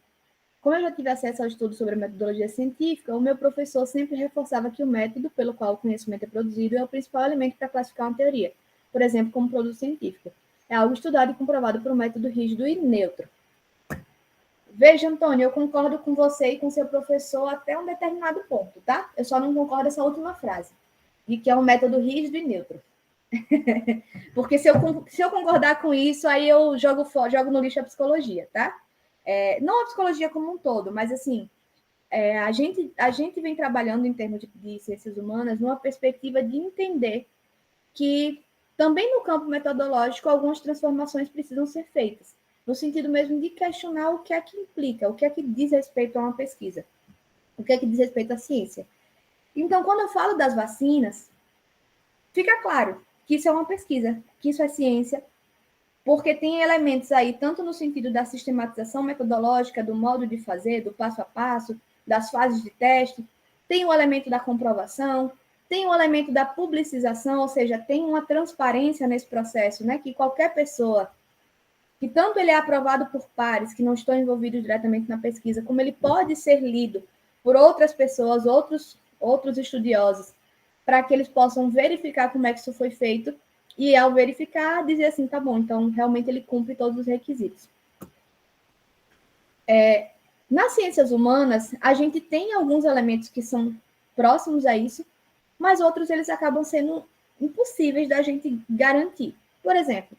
como eu já tive acesso ao estudo sobre a metodologia científica, o meu professor sempre reforçava que o método pelo qual o conhecimento é produzido é o principal elemento para classificar uma teoria, por exemplo, como produto científico. É algo estudado e comprovado por um método rígido e neutro. Veja, Antônio, eu concordo com você e com seu professor até um determinado ponto, tá? Eu só não concordo com essa última frase, de que é um método rígido e neutro. Porque se eu concordar com isso, aí eu jogo no lixo a psicologia, tá? Não a psicologia como um todo, mas assim, a gente vem trabalhando em termos de ciências humanas numa perspectiva de entender que também no campo metodológico algumas transformações precisam ser feitas, no sentido mesmo de questionar o que é que implica, o que é que diz respeito a uma pesquisa, o que é que diz respeito à ciência. Então, quando eu falo das vacinas, fica claro que isso é uma pesquisa, que isso é ciência, porque tem elementos aí, tanto no sentido da sistematização metodológica, do modo de fazer, do passo a passo, das fases de teste, tem o elemento da comprovação, tem o elemento da publicização, ou seja, tem uma transparência nesse processo, né? Que qualquer pessoa, que tanto ele é aprovado por pares que não estão envolvidos diretamente na pesquisa, como ele pode ser lido por outras pessoas, outros estudiosos, para que eles possam verificar como é que isso foi feito, e ao verificar, dizer assim, tá bom, então realmente ele cumpre todos os requisitos. Nas ciências humanas, a gente tem alguns elementos que são próximos a isso, mas outros eles acabam sendo impossíveis da gente garantir. Por exemplo,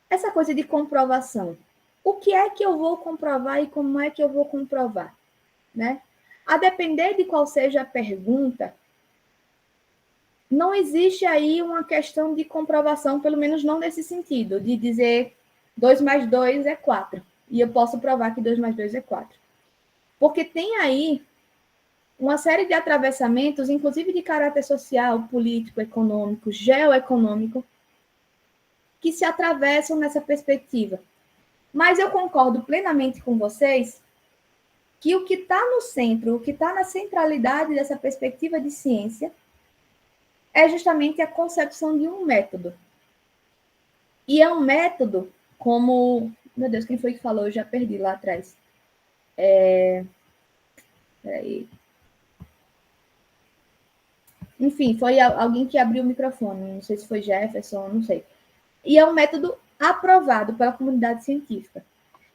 essa coisa de comprovação. O que é que eu vou comprovar e como é que eu vou comprovar? Né? A depender de qual seja a pergunta, não existe aí uma questão de comprovação, pelo menos não nesse sentido, de dizer 2 mais 2 é 4. E eu posso provar que 2 mais 2 é 4. Porque tem aí uma série de atravessamentos, inclusive de caráter social, político, econômico, geoeconômico, que se atravessam nessa perspectiva. Mas eu concordo plenamente com vocês que o que está no centro, o que está na centralidade dessa perspectiva de ciência, é justamente a concepção de um método. E é um método como... Meu Deus, quem foi que falou? Eu já perdi lá atrás. Peraí. Enfim, foi alguém que abriu o microfone. Não sei se foi Jefferson, não sei. E é um método aprovado pela comunidade científica.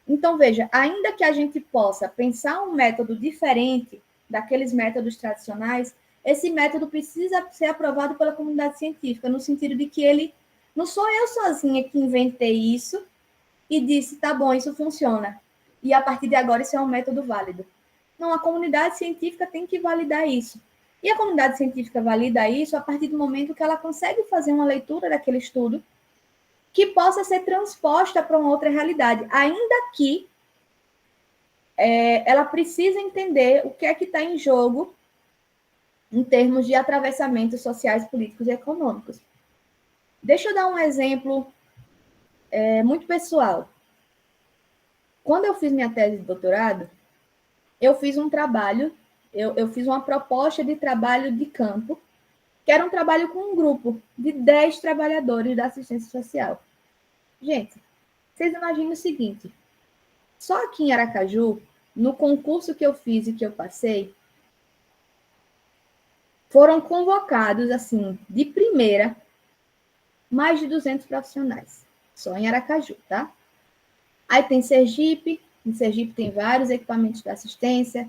Então, veja, ainda que a gente possa pensar um método diferente daqueles métodos tradicionais, esse método precisa ser aprovado pela comunidade científica, no sentido de que ele... Não sou eu sozinha que inventei isso e disse, tá bom, isso funciona. E a partir de agora isso é um método válido. Não, a comunidade científica tem que validar isso. E a comunidade científica valida isso a partir do momento que ela consegue fazer uma leitura daquele estudo que possa ser transposta para uma outra realidade, ainda que ela precisa entender o que é que está em jogo em termos de atravessamentos sociais, políticos e econômicos. Deixa eu dar um exemplo muito pessoal. Quando eu fiz minha tese de doutorado, eu fiz um trabalho, eu fiz uma proposta de trabalho de campo, que era um trabalho com um grupo de 10 trabalhadores da assistência social. Gente, vocês imaginem o seguinte, só aqui em Aracaju, no concurso que eu fiz e que eu passei, foram convocados, assim, de primeira, mais de 200 profissionais, só em Aracaju, tá? Aí tem Sergipe, em Sergipe tem vários equipamentos de assistência.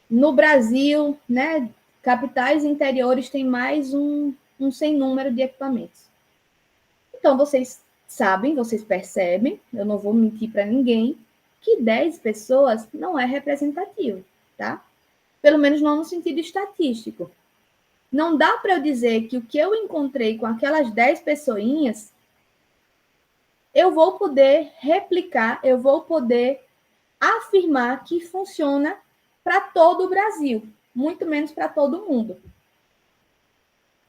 No Brasil, né, capitais interiores tem mais um sem número de equipamentos. Então, vocês sabem, vocês percebem, eu não vou mentir para ninguém, que 10 pessoas não é representativo, tá? Pelo menos não no sentido estatístico. Não dá para eu dizer que o que eu encontrei com aquelas 10 pessoinhas, eu vou poder replicar, eu vou poder afirmar que funciona para todo o Brasil, muito menos para todo mundo.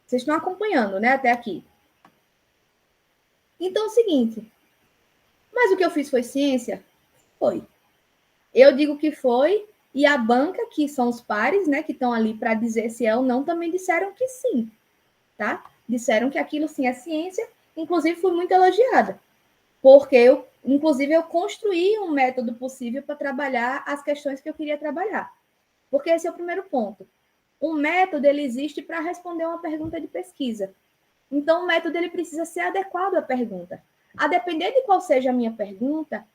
Vocês estão acompanhando, né, até aqui. Então é o seguinte, mas o que eu fiz foi ciência? Foi. Eu digo que foi, e a banca, que são os pares, né, que estão ali para dizer se é ou não, também disseram que sim, tá? Disseram que aquilo sim é ciência, inclusive fui muito elogiada, porque inclusive eu construí um método possível para trabalhar as questões que eu queria trabalhar. Porque esse é o primeiro ponto. Um método, ele existe para responder uma pergunta de pesquisa. Então, o método ele precisa ser adequado à pergunta. A depender de qual seja a minha pergunta,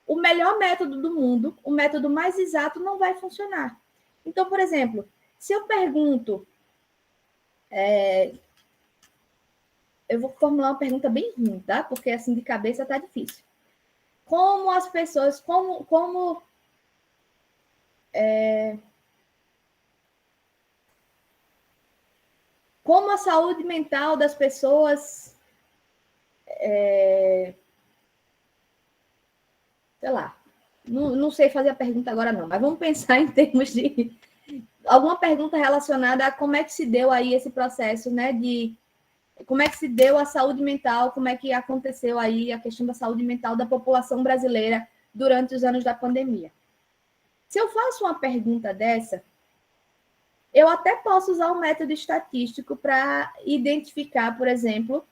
o melhor método do mundo, o método mais exato, não vai funcionar. Então, por exemplo, se eu pergunto... eu vou formular uma pergunta bem ruim, tá? Porque, assim, de cabeça tá difícil. Como as pessoas... Como a saúde mental das pessoas... sei lá, não sei fazer a pergunta agora não, mas vamos pensar em termos de alguma pergunta relacionada a como é que se deu aí esse processo, né, de como é que se deu a saúde mental, como é que aconteceu aí a questão da saúde mental da população brasileira durante os anos da pandemia. Se eu faço uma pergunta dessa, eu até posso usar um método estatístico para identificar, por exemplo,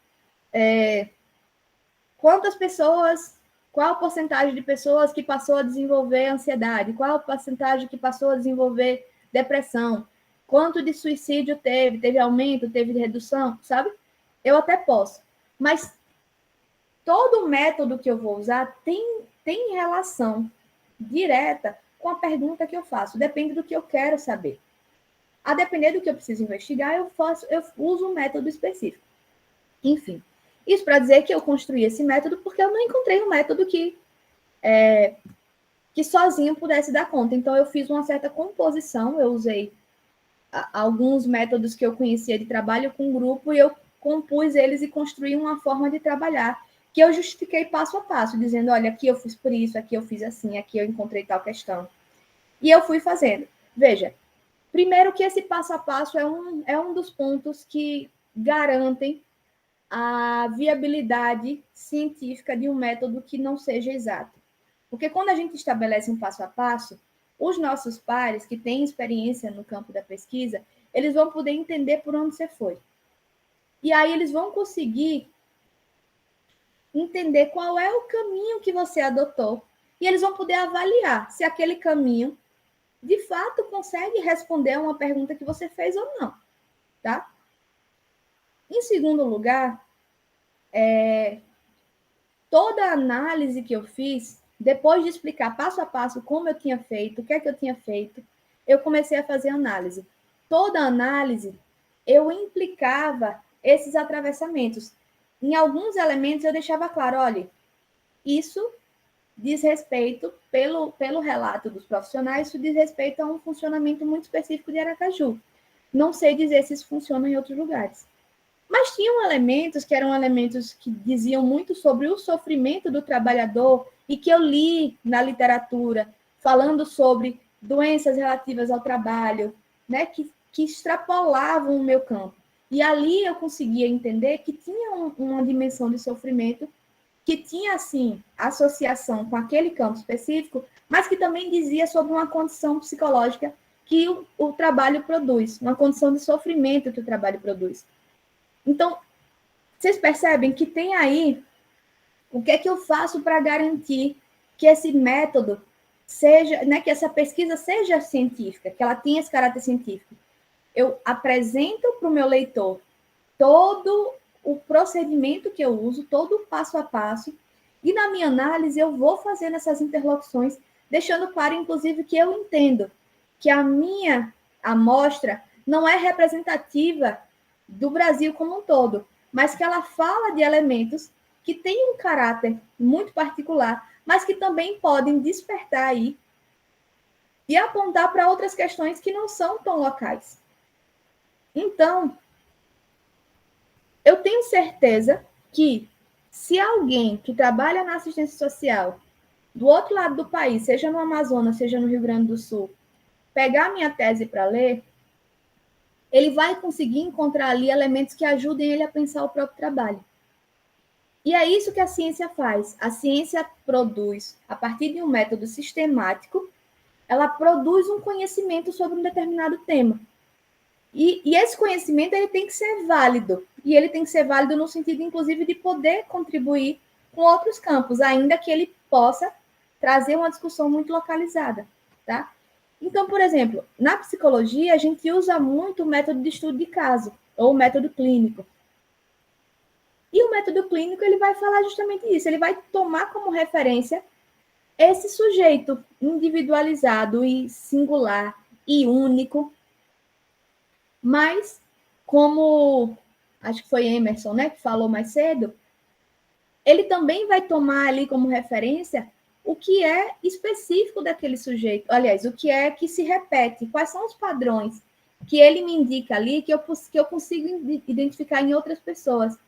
quantas pessoas Qual a porcentagem de pessoas que passou a desenvolver ansiedade? Qual a porcentagem que passou a desenvolver depressão? Quanto de suicídio teve? Teve aumento? Teve redução? Sabe? Eu até posso. Mas todo método que eu vou usar tem relação direta com a pergunta que eu faço. Depende do que eu quero saber. A depender do que eu preciso investigar, eu uso um método específico. Enfim, isso para dizer que eu construí esse método porque eu não encontrei um método que sozinho pudesse dar conta. Então, eu fiz uma certa composição, eu usei alguns métodos que eu conhecia de trabalho com grupo e eu compus eles e construí uma forma de trabalhar que eu justifiquei passo a passo, dizendo, olha, aqui eu fiz por isso, aqui eu fiz assim, aqui eu encontrei tal questão. E eu fui fazendo. Veja, primeiro que esse passo a passo é um dos pontos que garantem a viabilidade científica de um método que não seja exato. Porque quando a gente estabelece um passo a passo, os nossos pares, que têm experiência no campo da pesquisa, eles vão poder entender por onde você foi. E aí eles vão conseguir entender qual é o caminho que você adotou. E eles vão poder avaliar se aquele caminho, de fato, consegue responder a uma pergunta que você fez ou não. Tá? Em segundo lugar, toda a análise que eu fiz, depois de explicar passo a passo como eu tinha feito, o que é que eu tinha feito, eu comecei a fazer análise. Toda análise, eu implicava esses atravessamentos. Em alguns elementos, eu deixava claro, olha, isso diz respeito, pelo relato dos profissionais, isso diz respeito a um funcionamento muito específico de Aracaju. Não sei dizer se isso funciona em outros lugares. Mas tinham elementos que eram elementos que diziam muito sobre o sofrimento do trabalhador e que eu li na literatura, falando sobre doenças relativas ao trabalho, né, que extrapolavam o meu campo. E ali eu conseguia entender que tinha uma dimensão de sofrimento que tinha, assim, associação com aquele campo específico, mas que também dizia sobre uma condição psicológica que o trabalho produz, uma condição de sofrimento que o trabalho produz. Então, vocês percebem que tem aí o que é que eu faço para garantir que esse método seja, né, que essa pesquisa seja científica, que ela tenha esse caráter científico. Eu apresento para o meu leitor todo o procedimento que eu uso, todo o passo a passo, e na minha análise eu vou fazendo essas interlocuções, deixando claro, inclusive, que eu entendo que a minha amostra não é representativa do Brasil como um todo, mas que ela fala de elementos que têm um caráter muito particular, mas que também podem despertar aí e apontar para outras questões que não são tão locais. Então, eu tenho certeza que se alguém que trabalha na assistência social do outro lado do país, seja no Amazonas, seja no Rio Grande do Sul, pegar minha tese para ler, ele vai conseguir encontrar ali elementos que ajudem ele a pensar o próprio trabalho. E é isso que a ciência faz. A ciência produz, a partir de um método sistemático, ela produz um conhecimento sobre um determinado tema. E esse conhecimento ele tem que ser válido. E ele tem que ser válido no sentido, inclusive, de poder contribuir com outros campos, ainda que ele possa trazer uma discussão muito localizada. Tá? Então, por exemplo, na psicologia, a gente usa muito o método de estudo de caso, ou o método clínico. E o método clínico ele vai falar justamente isso, ele vai tomar como referência esse sujeito individualizado e singular e único, mas como acho que foi Emerson, né, que falou mais cedo, ele também vai tomar ali como referência o que é específico daquele sujeito, aliás, o que é que se repete, quais são os padrões que ele me indica ali que eu consigo identificar em outras pessoas.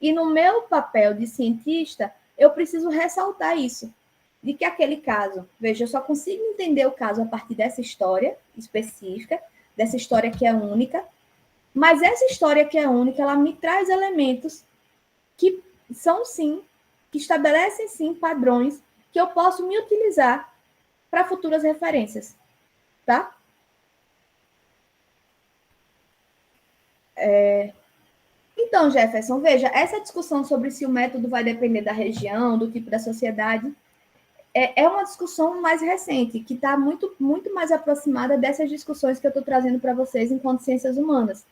E no meu papel de cientista, eu preciso ressaltar isso, de que aquele caso, veja, eu só consigo entender o caso a partir dessa história específica, dessa história que é única, mas essa história que é única, ela me traz elementos que são, sim, que estabelecem, sim, padrões que eu posso me utilizar para futuras referências, tá? Então, Jefferson, veja, essa discussão sobre se o método vai depender da região, do tipo da sociedade, é uma discussão mais recente, que está muito, muito mais aproximada dessas discussões que eu estou trazendo para vocês enquanto ciências humanas,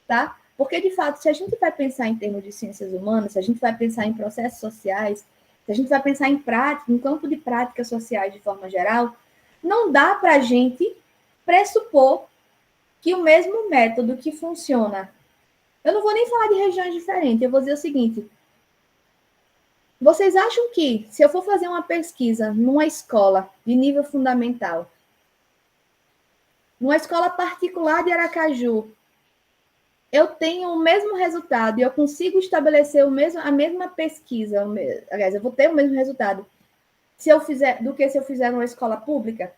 tá? Porque, de fato, se a gente vai pensar em termos de ciências humanas, se a gente vai pensar em processos sociais, se a gente vai pensar em prática, em campo de práticas sociais de forma geral, não dá para a gente pressupor que o mesmo método que funciona. Eu não vou nem falar de regiões diferentes, eu vou dizer o seguinte: vocês acham que, se eu for fazer uma pesquisa numa escola de nível fundamental, numa escola particular de Aracaju, eu tenho o mesmo resultado e eu consigo estabelecer a mesma pesquisa, aliás, eu vou ter o mesmo resultado do que se eu fizer numa escola pública?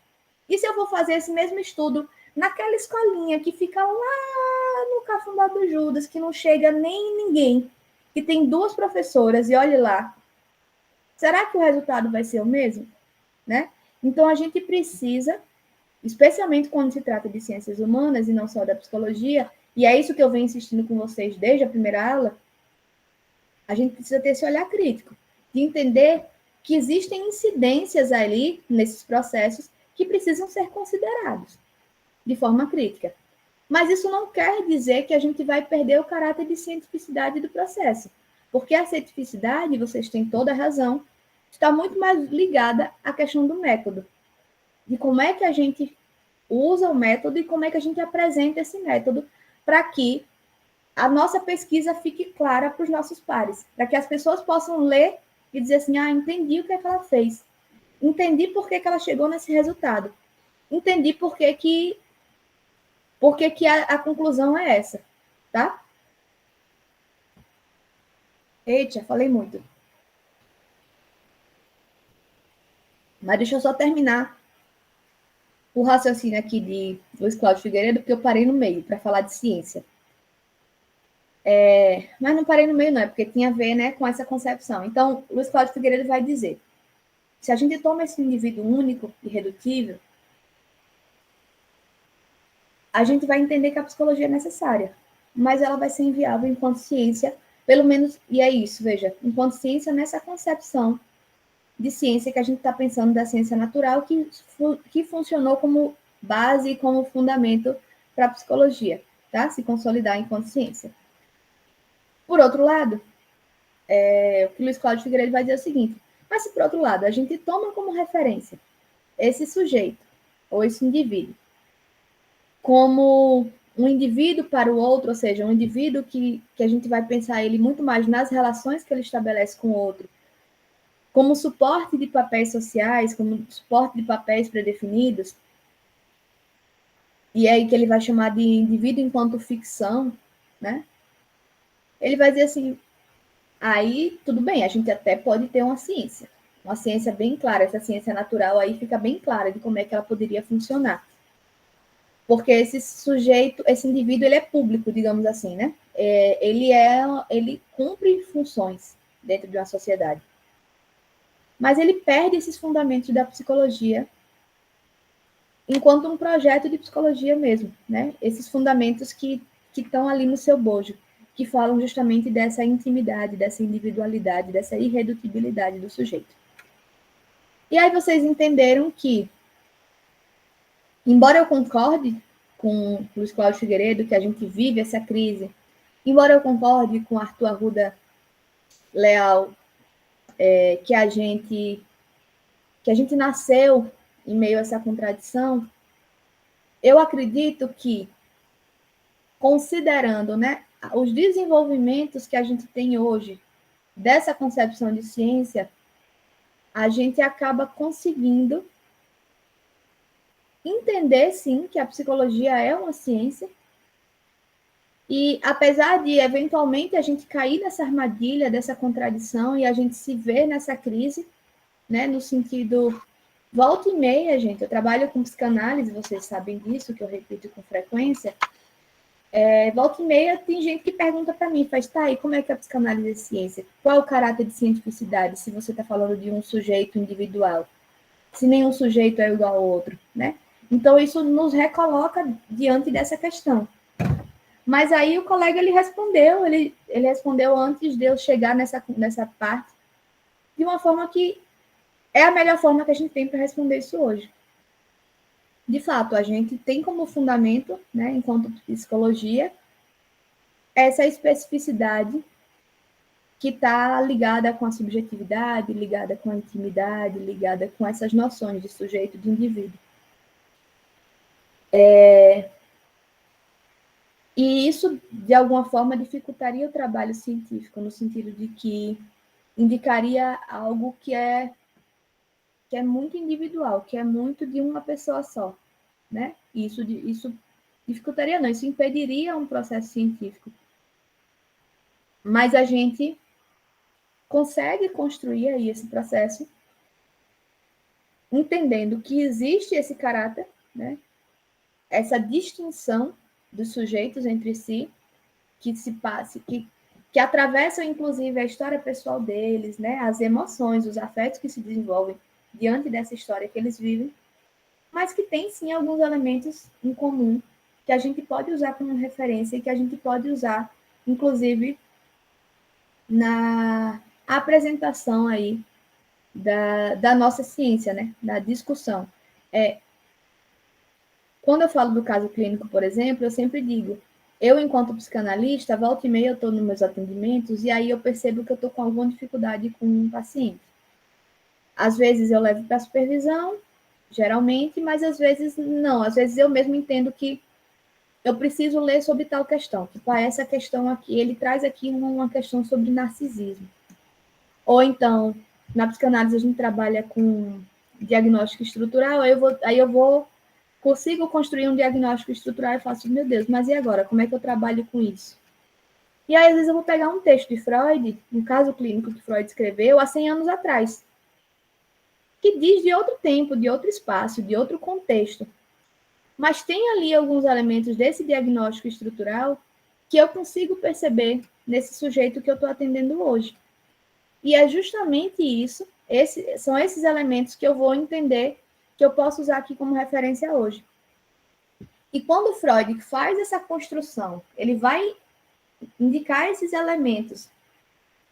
E se eu for fazer esse mesmo estudo naquela escolinha que fica lá no Cafundó do Judas, que não chega nem ninguém, que tem 2 professoras, e olhe lá, será que o resultado vai ser o mesmo? Né? Então, a gente precisa, especialmente quando se trata de ciências humanas e não só da psicologia, e é isso que eu venho insistindo com vocês desde a primeira aula, a gente precisa ter esse olhar crítico, de entender que existem incidências ali, nesses processos, que precisam ser considerados de forma crítica. Mas isso não quer dizer que a gente vai perder o caráter de cientificidade do processo, porque a cientificidade, vocês têm toda a razão, está muito mais ligada à questão do método, de como é que a gente usa o método e como é que a gente apresenta esse método para que a nossa pesquisa fique clara para os nossos pares, para que as pessoas possam ler e dizer assim, entendi o que é que ela fez, entendi por que ela chegou nesse resultado, entendi por que a conclusão é essa, tá? Eita, falei muito. Mas deixa eu só terminar o raciocínio aqui de Luiz Cláudio Figueiredo, porque eu parei no meio para falar de ciência. Mas não parei no meio, não, é porque tinha a ver, né, com essa concepção. Então, Luiz Cláudio Figueiredo vai dizer: se a gente toma esse indivíduo único, irredutível, a gente vai entender que a psicologia é necessária, mas ela vai ser inviável enquanto ciência, pelo menos, e é isso, veja, enquanto ciência nessa concepção de ciência que a gente está pensando da ciência natural, que funcionou como base e como fundamento para a psicologia, tá? Se consolidar enquanto ciência. Por outro lado, o que Luiz Cláudio Figueiredo vai dizer é o seguinte: mas se por outro lado a gente toma como referência esse sujeito, ou esse indivíduo, como um indivíduo para o outro, ou seja, um indivíduo que a gente vai pensar ele muito mais nas relações que ele estabelece com o outro, como suporte de papéis sociais, como suporte de papéis predefinidos, e é aí que ele vai chamar de indivíduo enquanto ficção, né? Ele vai dizer assim, aí tudo bem, a gente até pode ter uma ciência bem clara, essa ciência natural aí fica bem clara de como é que ela poderia funcionar. Porque esse sujeito, esse indivíduo, ele é público, digamos assim, né? Ele cumpre funções dentro de uma sociedade. Mas ele perde esses fundamentos da psicologia enquanto um projeto de psicologia mesmo, né? Esses fundamentos que estão ali no seu bojo, que falam justamente dessa intimidade, dessa individualidade, dessa irredutibilidade do sujeito. E aí vocês entenderam que, embora eu concorde com Luiz Cláudio Figueiredo, que a gente vive essa crise, embora eu concorde com Arthur Arruda Leal, que a gente nasceu em meio a essa contradição, eu acredito que, considerando, né, os desenvolvimentos que a gente tem hoje dessa concepção de ciência, a gente acaba conseguindo entender, sim, que a psicologia é uma ciência, e apesar de, eventualmente, a gente cair nessa armadilha, dessa contradição, e a gente se ver nessa crise, né, no sentido, volta e meia, gente, eu trabalho com psicanálise, vocês sabem disso, que eu repito com frequência, volta e meia tem gente que pergunta para mim, faz, tá, e como é que a psicanálise é ciência? Qual é o caráter de cientificidade, se você está falando de um sujeito individual? Se nenhum sujeito é igual ao outro, né? Então, isso nos recoloca diante dessa questão. Mas aí o colega, ele respondeu, ele ele respondeu antes de eu chegar nessa parte, de uma forma que é a melhor forma que a gente tem para responder isso hoje. De fato, a gente tem como fundamento, né, enquanto psicologia, essa especificidade que está ligada com a subjetividade, ligada com a intimidade, ligada com essas noções de sujeito, de indivíduo. E isso, de alguma forma, dificultaria o trabalho científico, no sentido de que indicaria algo que é muito individual, que é muito de uma pessoa só, né? Isso dificultaria, não, isso impediria um processo científico. Mas a gente consegue construir aí esse processo, entendendo que existe esse caráter, né? Essa distinção dos sujeitos entre si, que atravessam, inclusive, a história pessoal deles, né? As emoções, os afetos que se desenvolvem diante dessa história que eles vivem, mas que tem, sim, alguns elementos em comum que a gente pode usar como referência e que a gente pode usar, inclusive, na apresentação aí da nossa ciência, né? Da discussão. Quando eu falo do caso clínico, por exemplo, eu sempre digo, eu, enquanto psicanalista, volta e meia eu estou nos meus atendimentos e aí eu percebo que eu estou com alguma dificuldade com um paciente. Às vezes eu levo para supervisão, geralmente, mas às vezes não. Às vezes eu mesmo entendo que eu preciso ler sobre tal questão. Tipo, essa questão aqui, ele traz aqui uma questão sobre narcisismo. Ou então, na psicanálise a gente trabalha com diagnóstico estrutural, aí eu consigo construir um diagnóstico estrutural e faço, meu Deus, mas e agora? Como é que eu trabalho com isso? E aí, às vezes, eu vou pegar um texto de Freud, um caso clínico que Freud escreveu há 100 anos atrás, que diz de outro tempo, de outro espaço, de outro contexto. Mas tem ali alguns elementos desse diagnóstico estrutural que eu consigo perceber nesse sujeito que eu estou atendendo hoje. E é justamente isso, são esses elementos que eu vou entender, que eu posso usar aqui como referência hoje. E quando Freud faz essa construção, ele vai indicar esses elementos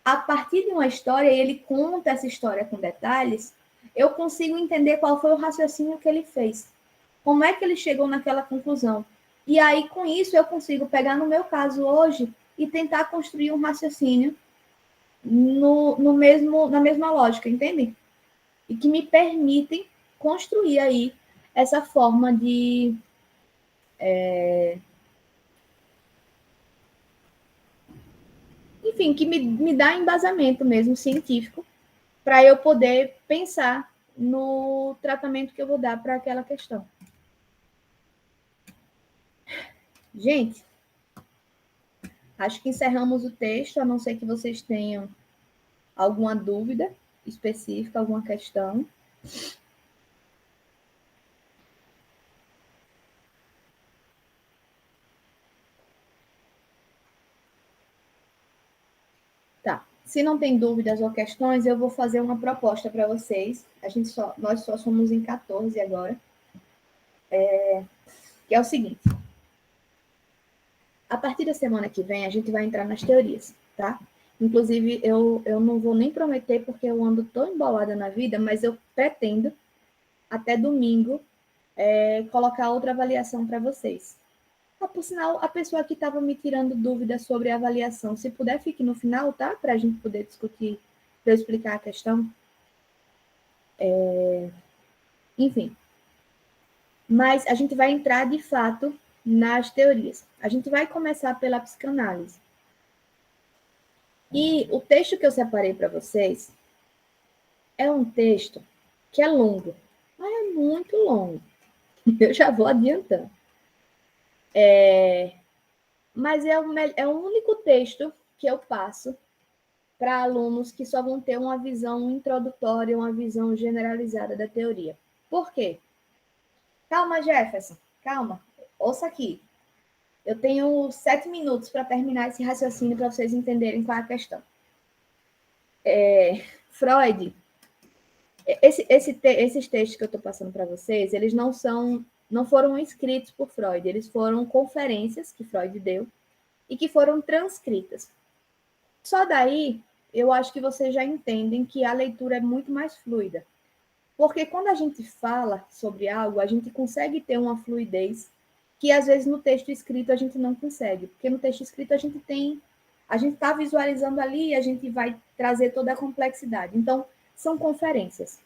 a partir de uma história, e ele conta essa história com detalhes, eu consigo entender qual foi o raciocínio que ele fez. Como é que ele chegou naquela conclusão? E aí, com isso, eu consigo pegar no meu caso hoje e tentar construir um raciocínio na mesma lógica, entende? E que me permitem construir aí essa forma de enfim, que me dá embasamento mesmo científico para eu poder pensar no tratamento que eu vou dar para aquela questão. Gente, acho que encerramos o texto, a não ser que vocês tenham alguma dúvida específica, alguma questão. Tá. Se não tem dúvidas ou questões, eu vou fazer uma proposta para vocês. Nós só somos em 14 agora. Que é o seguinte. A partir da semana que vem, a gente vai entrar nas teorias, tá? Inclusive, eu não vou nem prometer, porque eu ando tão embolada na vida, mas eu pretendo, até domingo, colocar outra avaliação para vocês. Por sinal, a pessoa que estava me tirando dúvidas sobre a avaliação, se puder, fique no final, tá? Para a gente poder discutir, para eu explicar a questão. Enfim. Mas a gente vai entrar, de fato, nas teorias. A gente vai começar pela psicanálise. E o texto que eu separei para vocês é um texto que é longo, mas é muito longo. Eu já vou adiantando. Mas é o único texto que eu passo para alunos que só vão ter uma visão introdutória, uma visão generalizada da teoria. Por quê? Calma, Jefferson, calma. Ouça aqui. Eu tenho 7 minutos para terminar esse raciocínio para vocês entenderem qual é a questão. Freud, esses textos que eu estou passando para vocês, eles não foram escritos por Freud, eles foram conferências que Freud deu e que foram transcritas. Só daí, eu acho que vocês já entendem que a leitura é muito mais fluida. Porque quando a gente fala sobre algo, a gente consegue ter uma fluidez que, às vezes, no texto escrito a gente não consegue. Porque no texto escrito a gente está visualizando ali e a gente vai trazer toda a complexidade. Então, são conferências.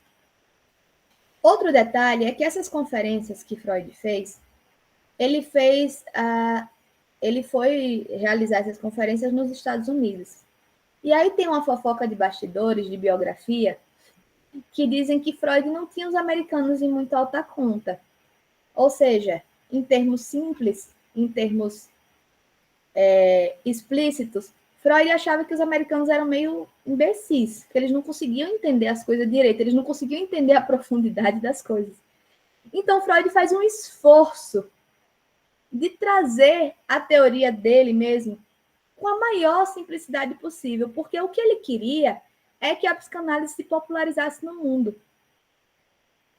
Outro detalhe é que essas conferências que Freud fez, ele foi realizar essas conferências nos Estados Unidos. E aí tem uma fofoca de bastidores, de biografia, que dizem que Freud não tinha os americanos em muito alta conta. Ou seja, em termos simples, em termos explícitos, Freud achava que os americanos eram meio imbecis, que eles não conseguiam entender as coisas direito, eles não conseguiam entender a profundidade das coisas. Então, Freud faz um esforço de trazer a teoria dele mesmo com a maior simplicidade possível, porque o que ele queria é que a psicanálise se popularizasse no mundo.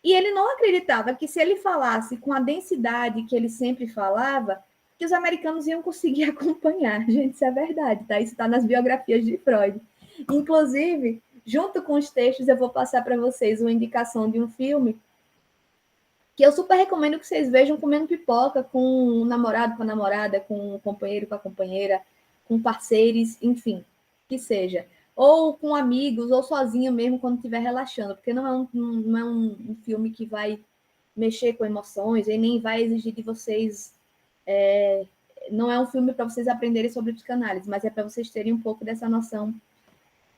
E ele não acreditava que se ele falasse com a densidade que ele sempre falava, que os americanos iam conseguir acompanhar. Gente, isso é verdade, tá? Isso está nas biografias de Freud. Inclusive, junto com os textos, eu vou passar para vocês uma indicação de um filme que eu super recomendo que vocês vejam comendo pipoca com o namorado, com a namorada, com o companheiro, com a companheira, com parceiros, enfim, que seja. Ou com amigos, ou sozinho mesmo, quando estiver relaxando, porque não é um filme que vai mexer com emoções e nem vai exigir de vocês... não é um filme para vocês aprenderem sobre psicanálise, mas é para vocês terem um pouco dessa noção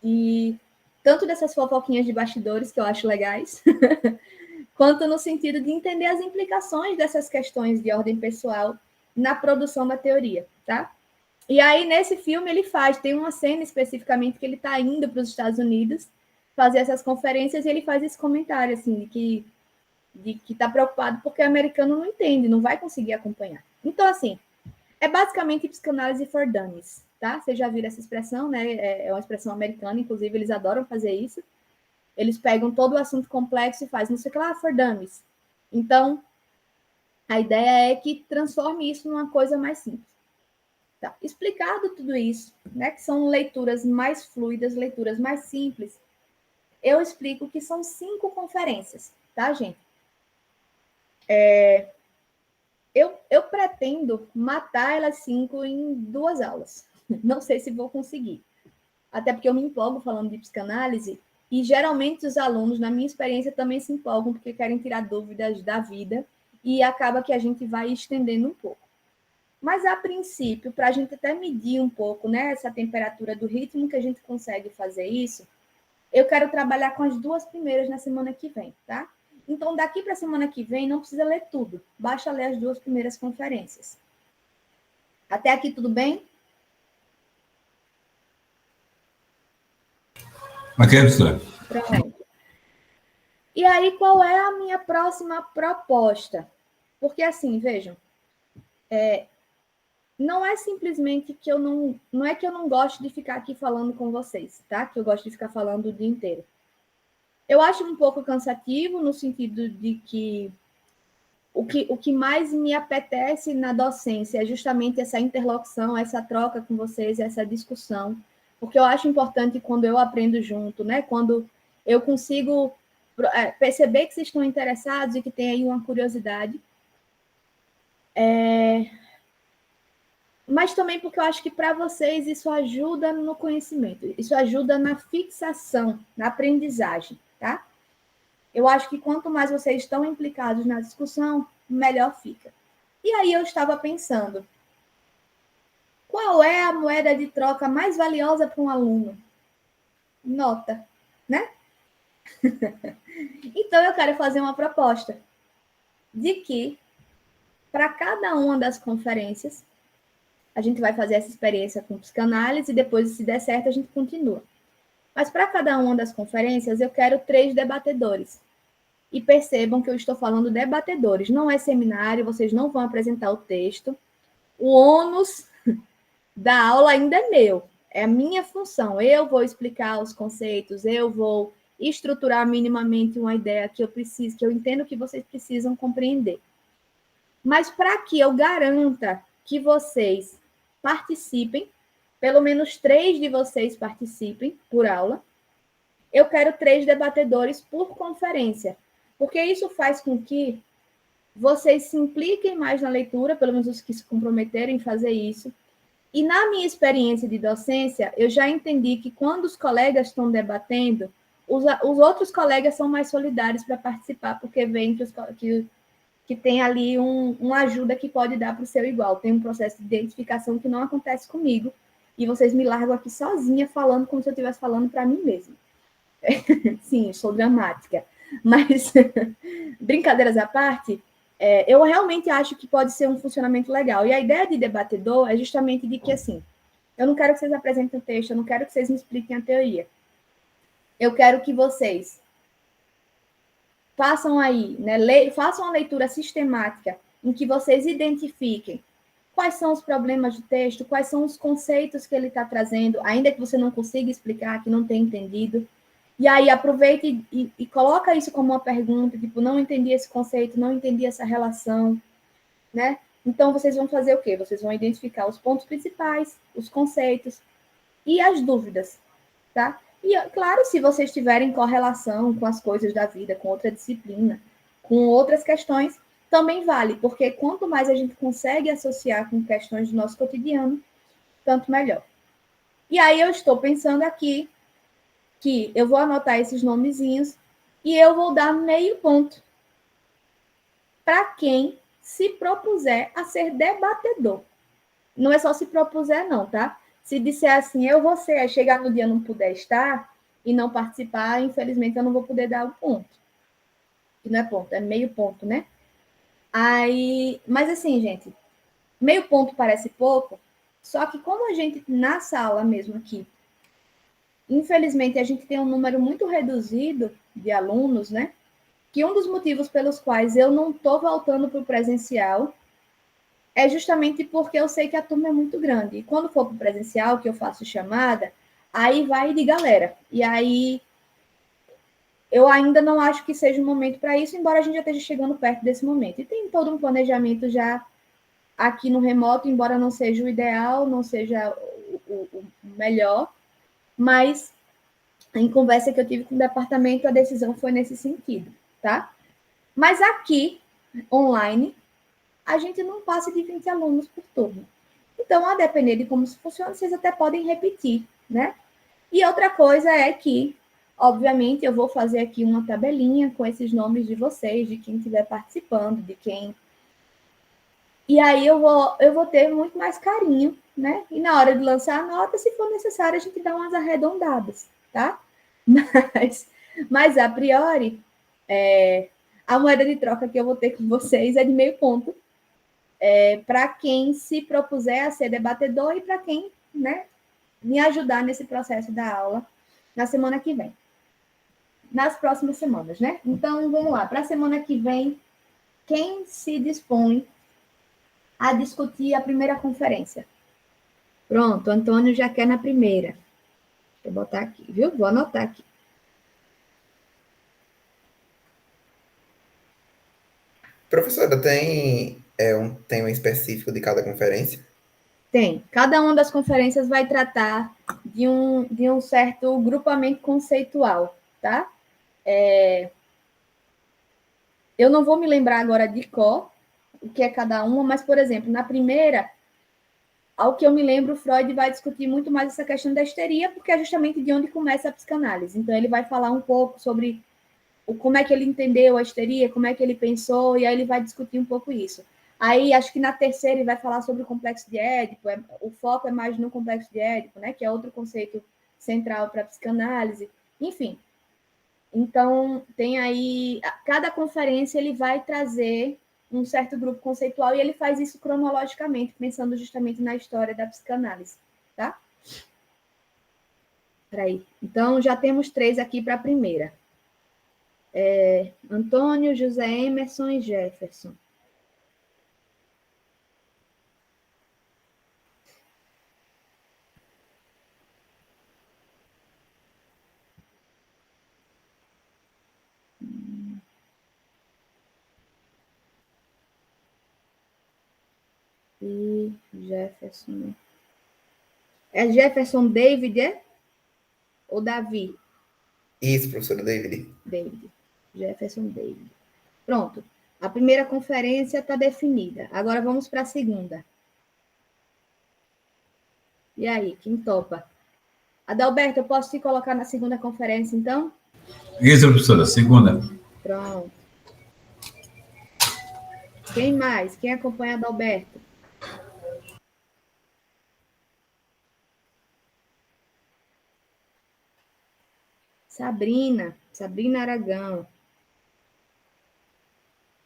de tanto dessas fofoquinhas de bastidores, que eu acho legais, quanto no sentido de entender as implicações dessas questões de ordem pessoal na produção da teoria, tá? E aí, nesse filme, tem uma cena especificamente que ele está indo para os Estados Unidos fazer essas conferências e ele faz esse comentário, assim, de que está preocupado porque o americano não entende, não vai conseguir acompanhar. Então, assim, é basicamente psicanálise for dummies, tá? Vocês já viram essa expressão, né? É uma expressão americana, inclusive eles adoram fazer isso. Eles pegam todo o assunto complexo e fazem, não sei o que lá, for dummies. Então, a ideia é que transforme isso numa coisa mais simples. Tá. Explicado tudo isso, né, que são leituras mais fluidas, leituras mais simples, eu explico que são 5 conferências, tá, gente? Eu pretendo matar elas 5 em 2 aulas. Não sei se vou conseguir. Até porque eu me empolgo falando de psicanálise e geralmente os alunos, na minha experiência, também se empolgam porque querem tirar dúvidas da vida e acaba que a gente vai estendendo um pouco. Mas, a princípio, para a gente até medir um pouco, né, essa temperatura do ritmo que a gente consegue fazer isso, eu quero trabalhar com as 2 primeiras na semana que vem, tá? Então, daqui para a semana que vem, não precisa ler tudo. Basta ler as 2 primeiras conferências. Até aqui, tudo bem? Ok, professor. Pronto. E aí, qual é a minha próxima proposta? Porque, assim, vejam, não é simplesmente que eu não é que eu não gosto de ficar aqui falando com vocês, tá? Que eu gosto de ficar falando o dia inteiro. Eu acho um pouco cansativo no sentido de que o que mais me apetece na docência é justamente essa interlocução, essa troca com vocês, essa discussão, porque eu acho importante quando eu aprendo junto, né? Quando eu consigo perceber que vocês estão interessados e que tem aí uma curiosidade. Mas também porque eu acho que para vocês isso ajuda no conhecimento, isso ajuda na fixação, na aprendizagem, tá? Eu acho que quanto mais vocês estão implicados na discussão, melhor fica. E aí eu estava pensando, qual é a moeda de troca mais valiosa para um aluno? Nota, né? Então eu quero fazer uma proposta de que para cada uma das conferências, a gente vai fazer essa experiência com psicanálise e depois, se der certo, a gente continua. Mas para cada uma das conferências, eu quero 3 debatedores. E percebam que eu estou falando debatedores, não é seminário, vocês não vão apresentar o texto. O ônus da aula ainda é meu, é a minha função. Eu vou explicar os conceitos, eu vou estruturar minimamente uma ideia que eu entendo que vocês precisam compreender. Mas para que eu garanta que vocês participem, pelo menos 3 de vocês participem por aula. Eu quero 3 debatedores por conferência, porque isso faz com que vocês se impliquem mais na leitura, pelo menos os que se comprometerem em fazer isso. E na minha experiência de docência, eu já entendi que quando os colegas estão debatendo, os outros colegas são mais solidários para participar, porque veem que tem ali uma ajuda que pode dar para o seu igual. Tem um processo de identificação que não acontece comigo, e vocês me largam aqui sozinha, falando como se eu estivesse falando para mim mesma. Sim, sou dramática. Mas, brincadeiras à parte, eu realmente acho que pode ser um funcionamento legal. E a ideia de debatedor é justamente de que, assim, eu não quero que vocês apresentem o texto, eu não quero que vocês me expliquem a teoria. Eu quero que vocês façam aí, né, façam uma leitura sistemática em que vocês identifiquem quais são os problemas do texto, quais são os conceitos que ele está trazendo, ainda que você não consiga explicar, que não tenha entendido. E aí aproveite e coloca isso como uma pergunta, tipo, não entendi esse conceito, não entendi essa relação, né? Então, vocês vão fazer o quê? Vocês vão identificar os pontos principais, os conceitos e as dúvidas, tá? E, claro, se vocês tiverem correlação com as coisas da vida, com outra disciplina, com outras questões, também vale, porque quanto mais a gente consegue associar com questões do nosso cotidiano, tanto melhor. E aí eu estou pensando aqui que eu vou anotar esses nomezinhos e eu vou dar meio ponto para quem se propuser a ser debatedor. Não é só se propuser, não, tá? Se disser assim, eu vou ser, aí chegar no dia não puder estar e não participar, infelizmente eu não vou poder dar o ponto. Que não é ponto, é meio ponto, né? Aí, mas assim, gente, meio ponto parece pouco, só que como a gente, na sala mesmo aqui, infelizmente a gente tem um número muito reduzido de alunos, né? Que um dos motivos pelos quais eu não estou voltando para o presencial é justamente porque eu sei que a turma é muito grande. E quando for para o presencial, que eu faço chamada, aí vai de galera. E aí eu ainda não acho que seja o momento para isso, embora a gente já esteja chegando perto desse momento. E tem todo um planejamento já aqui no remoto, embora não seja o ideal, não seja o melhor, mas em conversa que eu tive com o departamento, a decisão foi nesse sentido, tá? Mas aqui, online, a gente não passa de 20 alunos por turma. Então, a depender de como isso funciona, vocês até podem repetir, né? E outra coisa é que, obviamente, eu vou fazer aqui uma tabelinha com esses nomes de vocês, de quem estiver participando, de quem... E aí eu vou ter muito mais carinho, né? E na hora de lançar a nota, se for necessário, a gente dá umas arredondadas, tá? Mas a priori, a moeda de troca que eu vou ter com vocês é de meio ponto, para quem se propuser a ser debatedor e para quem, né, me ajudar nesse processo da aula na semana que vem. Nas próximas semanas, né? Então, vamos lá. Para a semana que vem, quem se dispõe a discutir a primeira conferência? Pronto, Antônio já quer na primeira. Deixa eu botar aqui, viu? Vou anotar aqui. Professora, tem um tema específico de cada conferência? Tem. Cada uma das conferências vai tratar de um certo grupamento conceitual, tá? Eu não vou me lembrar agora de cor, o que é cada uma, mas, por exemplo, na primeira, ao que eu me lembro, Freud vai discutir muito mais essa questão da histeria, porque é justamente de onde começa a psicanálise. Então, ele vai falar um pouco sobre como é que ele entendeu a histeria, como é que ele pensou, e aí ele vai discutir um pouco isso. Aí, acho que na terceira ele vai falar sobre o complexo de Édipo, o foco é mais no complexo de Édipo, né, que é outro conceito central para a psicanálise. Enfim, então tem aí, cada conferência ele vai trazer um certo grupo conceitual e ele faz isso cronologicamente, pensando justamente na história da psicanálise, tá? Peraí. Então, já temos 3 aqui para a primeira. Antônio, José Emerson e Jefferson. E Jefferson. É Jefferson David, é? Ou Davi? Isso, professora David. David. Jefferson David. Pronto. A primeira conferência está definida. Agora vamos para a segunda. E aí, quem topa? Adalberto, eu posso te colocar na segunda conferência, então? Isso, professora, segunda. Pronto. Quem mais? Quem acompanha Adalberto? Sabrina Aragão.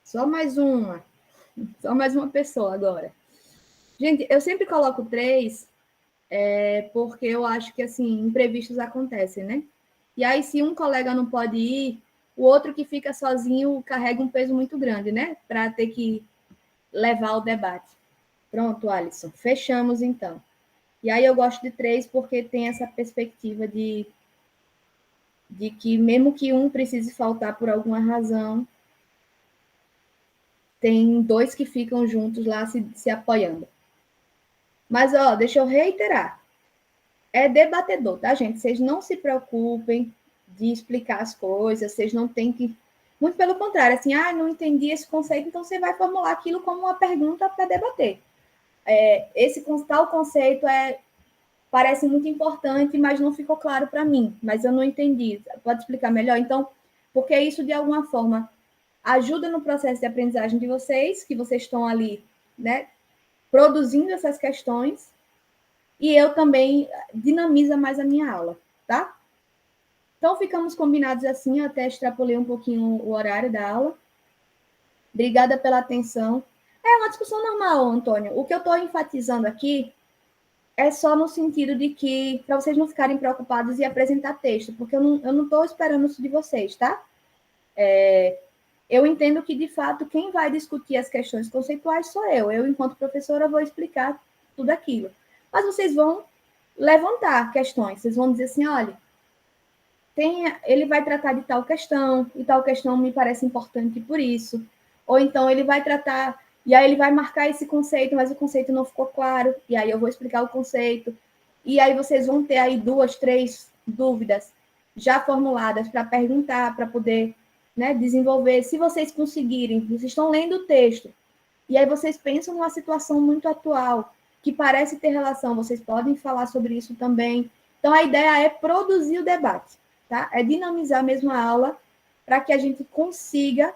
Só mais uma pessoa agora. Gente, eu sempre coloco 3, porque eu acho que, assim, imprevistos acontecem, né? E aí, se um colega não pode ir, o outro que fica sozinho carrega um peso muito grande, né? Para ter que levar o debate. Pronto, Alisson. Fechamos, então. E aí eu gosto de 3 porque tem essa perspectiva de que mesmo que um precise faltar por alguma razão, tem 2 que ficam juntos lá se apoiando. Mas, ó, deixa eu reiterar. É debatedor, tá, gente? Vocês não se preocupem de explicar as coisas, vocês não têm que... Muito pelo contrário, assim, não entendi esse conceito, então você vai formular aquilo como uma pergunta para debater. Esse tal conceito parece muito importante, mas não ficou claro para mim, mas eu não entendi. Pode explicar melhor? Então, porque isso, de alguma forma, ajuda no processo de aprendizagem de vocês, que vocês estão ali, né, produzindo essas questões, e eu também dinamiza mais a minha aula, tá? Então, ficamos combinados assim, eu até extrapolei um pouquinho o horário da aula. Obrigada pela atenção. É uma discussão normal, Antônio. O que eu estou enfatizando aqui é só no sentido de que, para vocês não ficarem preocupados em apresentar texto, porque eu não estou esperando isso de vocês, tá? Eu entendo que, de fato, quem vai discutir as questões conceituais sou eu. Eu, enquanto professora, vou explicar tudo aquilo. Mas vocês vão levantar questões. Vocês vão dizer assim, olha, ele vai tratar de tal questão, e tal questão me parece importante por isso. Ou então ele vai tratar, e aí ele vai marcar esse conceito, mas o conceito não ficou claro, e aí eu vou explicar o conceito. E aí vocês vão ter aí 2, 3 dúvidas já formuladas para perguntar, para poder, né, desenvolver. Se vocês conseguirem, vocês estão lendo o texto, e aí vocês pensam numa situação muito atual, que parece ter relação, vocês podem falar sobre isso também. Então, a ideia é produzir o debate, tá? É dinamizar mesmo a aula para que a gente consiga...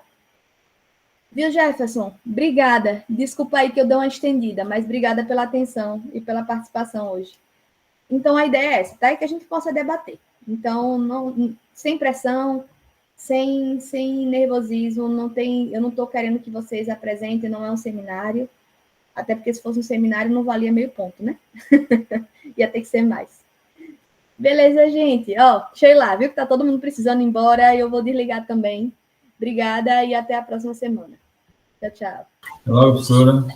Viu, Jefferson? Obrigada. Desculpa aí que eu dei uma estendida, mas obrigada pela atenção e pela participação hoje. Então, a ideia é essa, tá? É que a gente possa debater. Então, sem pressão, sem nervosismo, eu não estou querendo que vocês apresentem, não é um seminário, até porque se fosse um seminário não valia meio ponto, né? Ia ter que ser mais. Beleza, gente? Deixa eu ir lá, viu que tá todo mundo precisando ir embora, e eu vou desligar também. Obrigada e até a próxima semana. Tchau, tchau. Até logo, professora.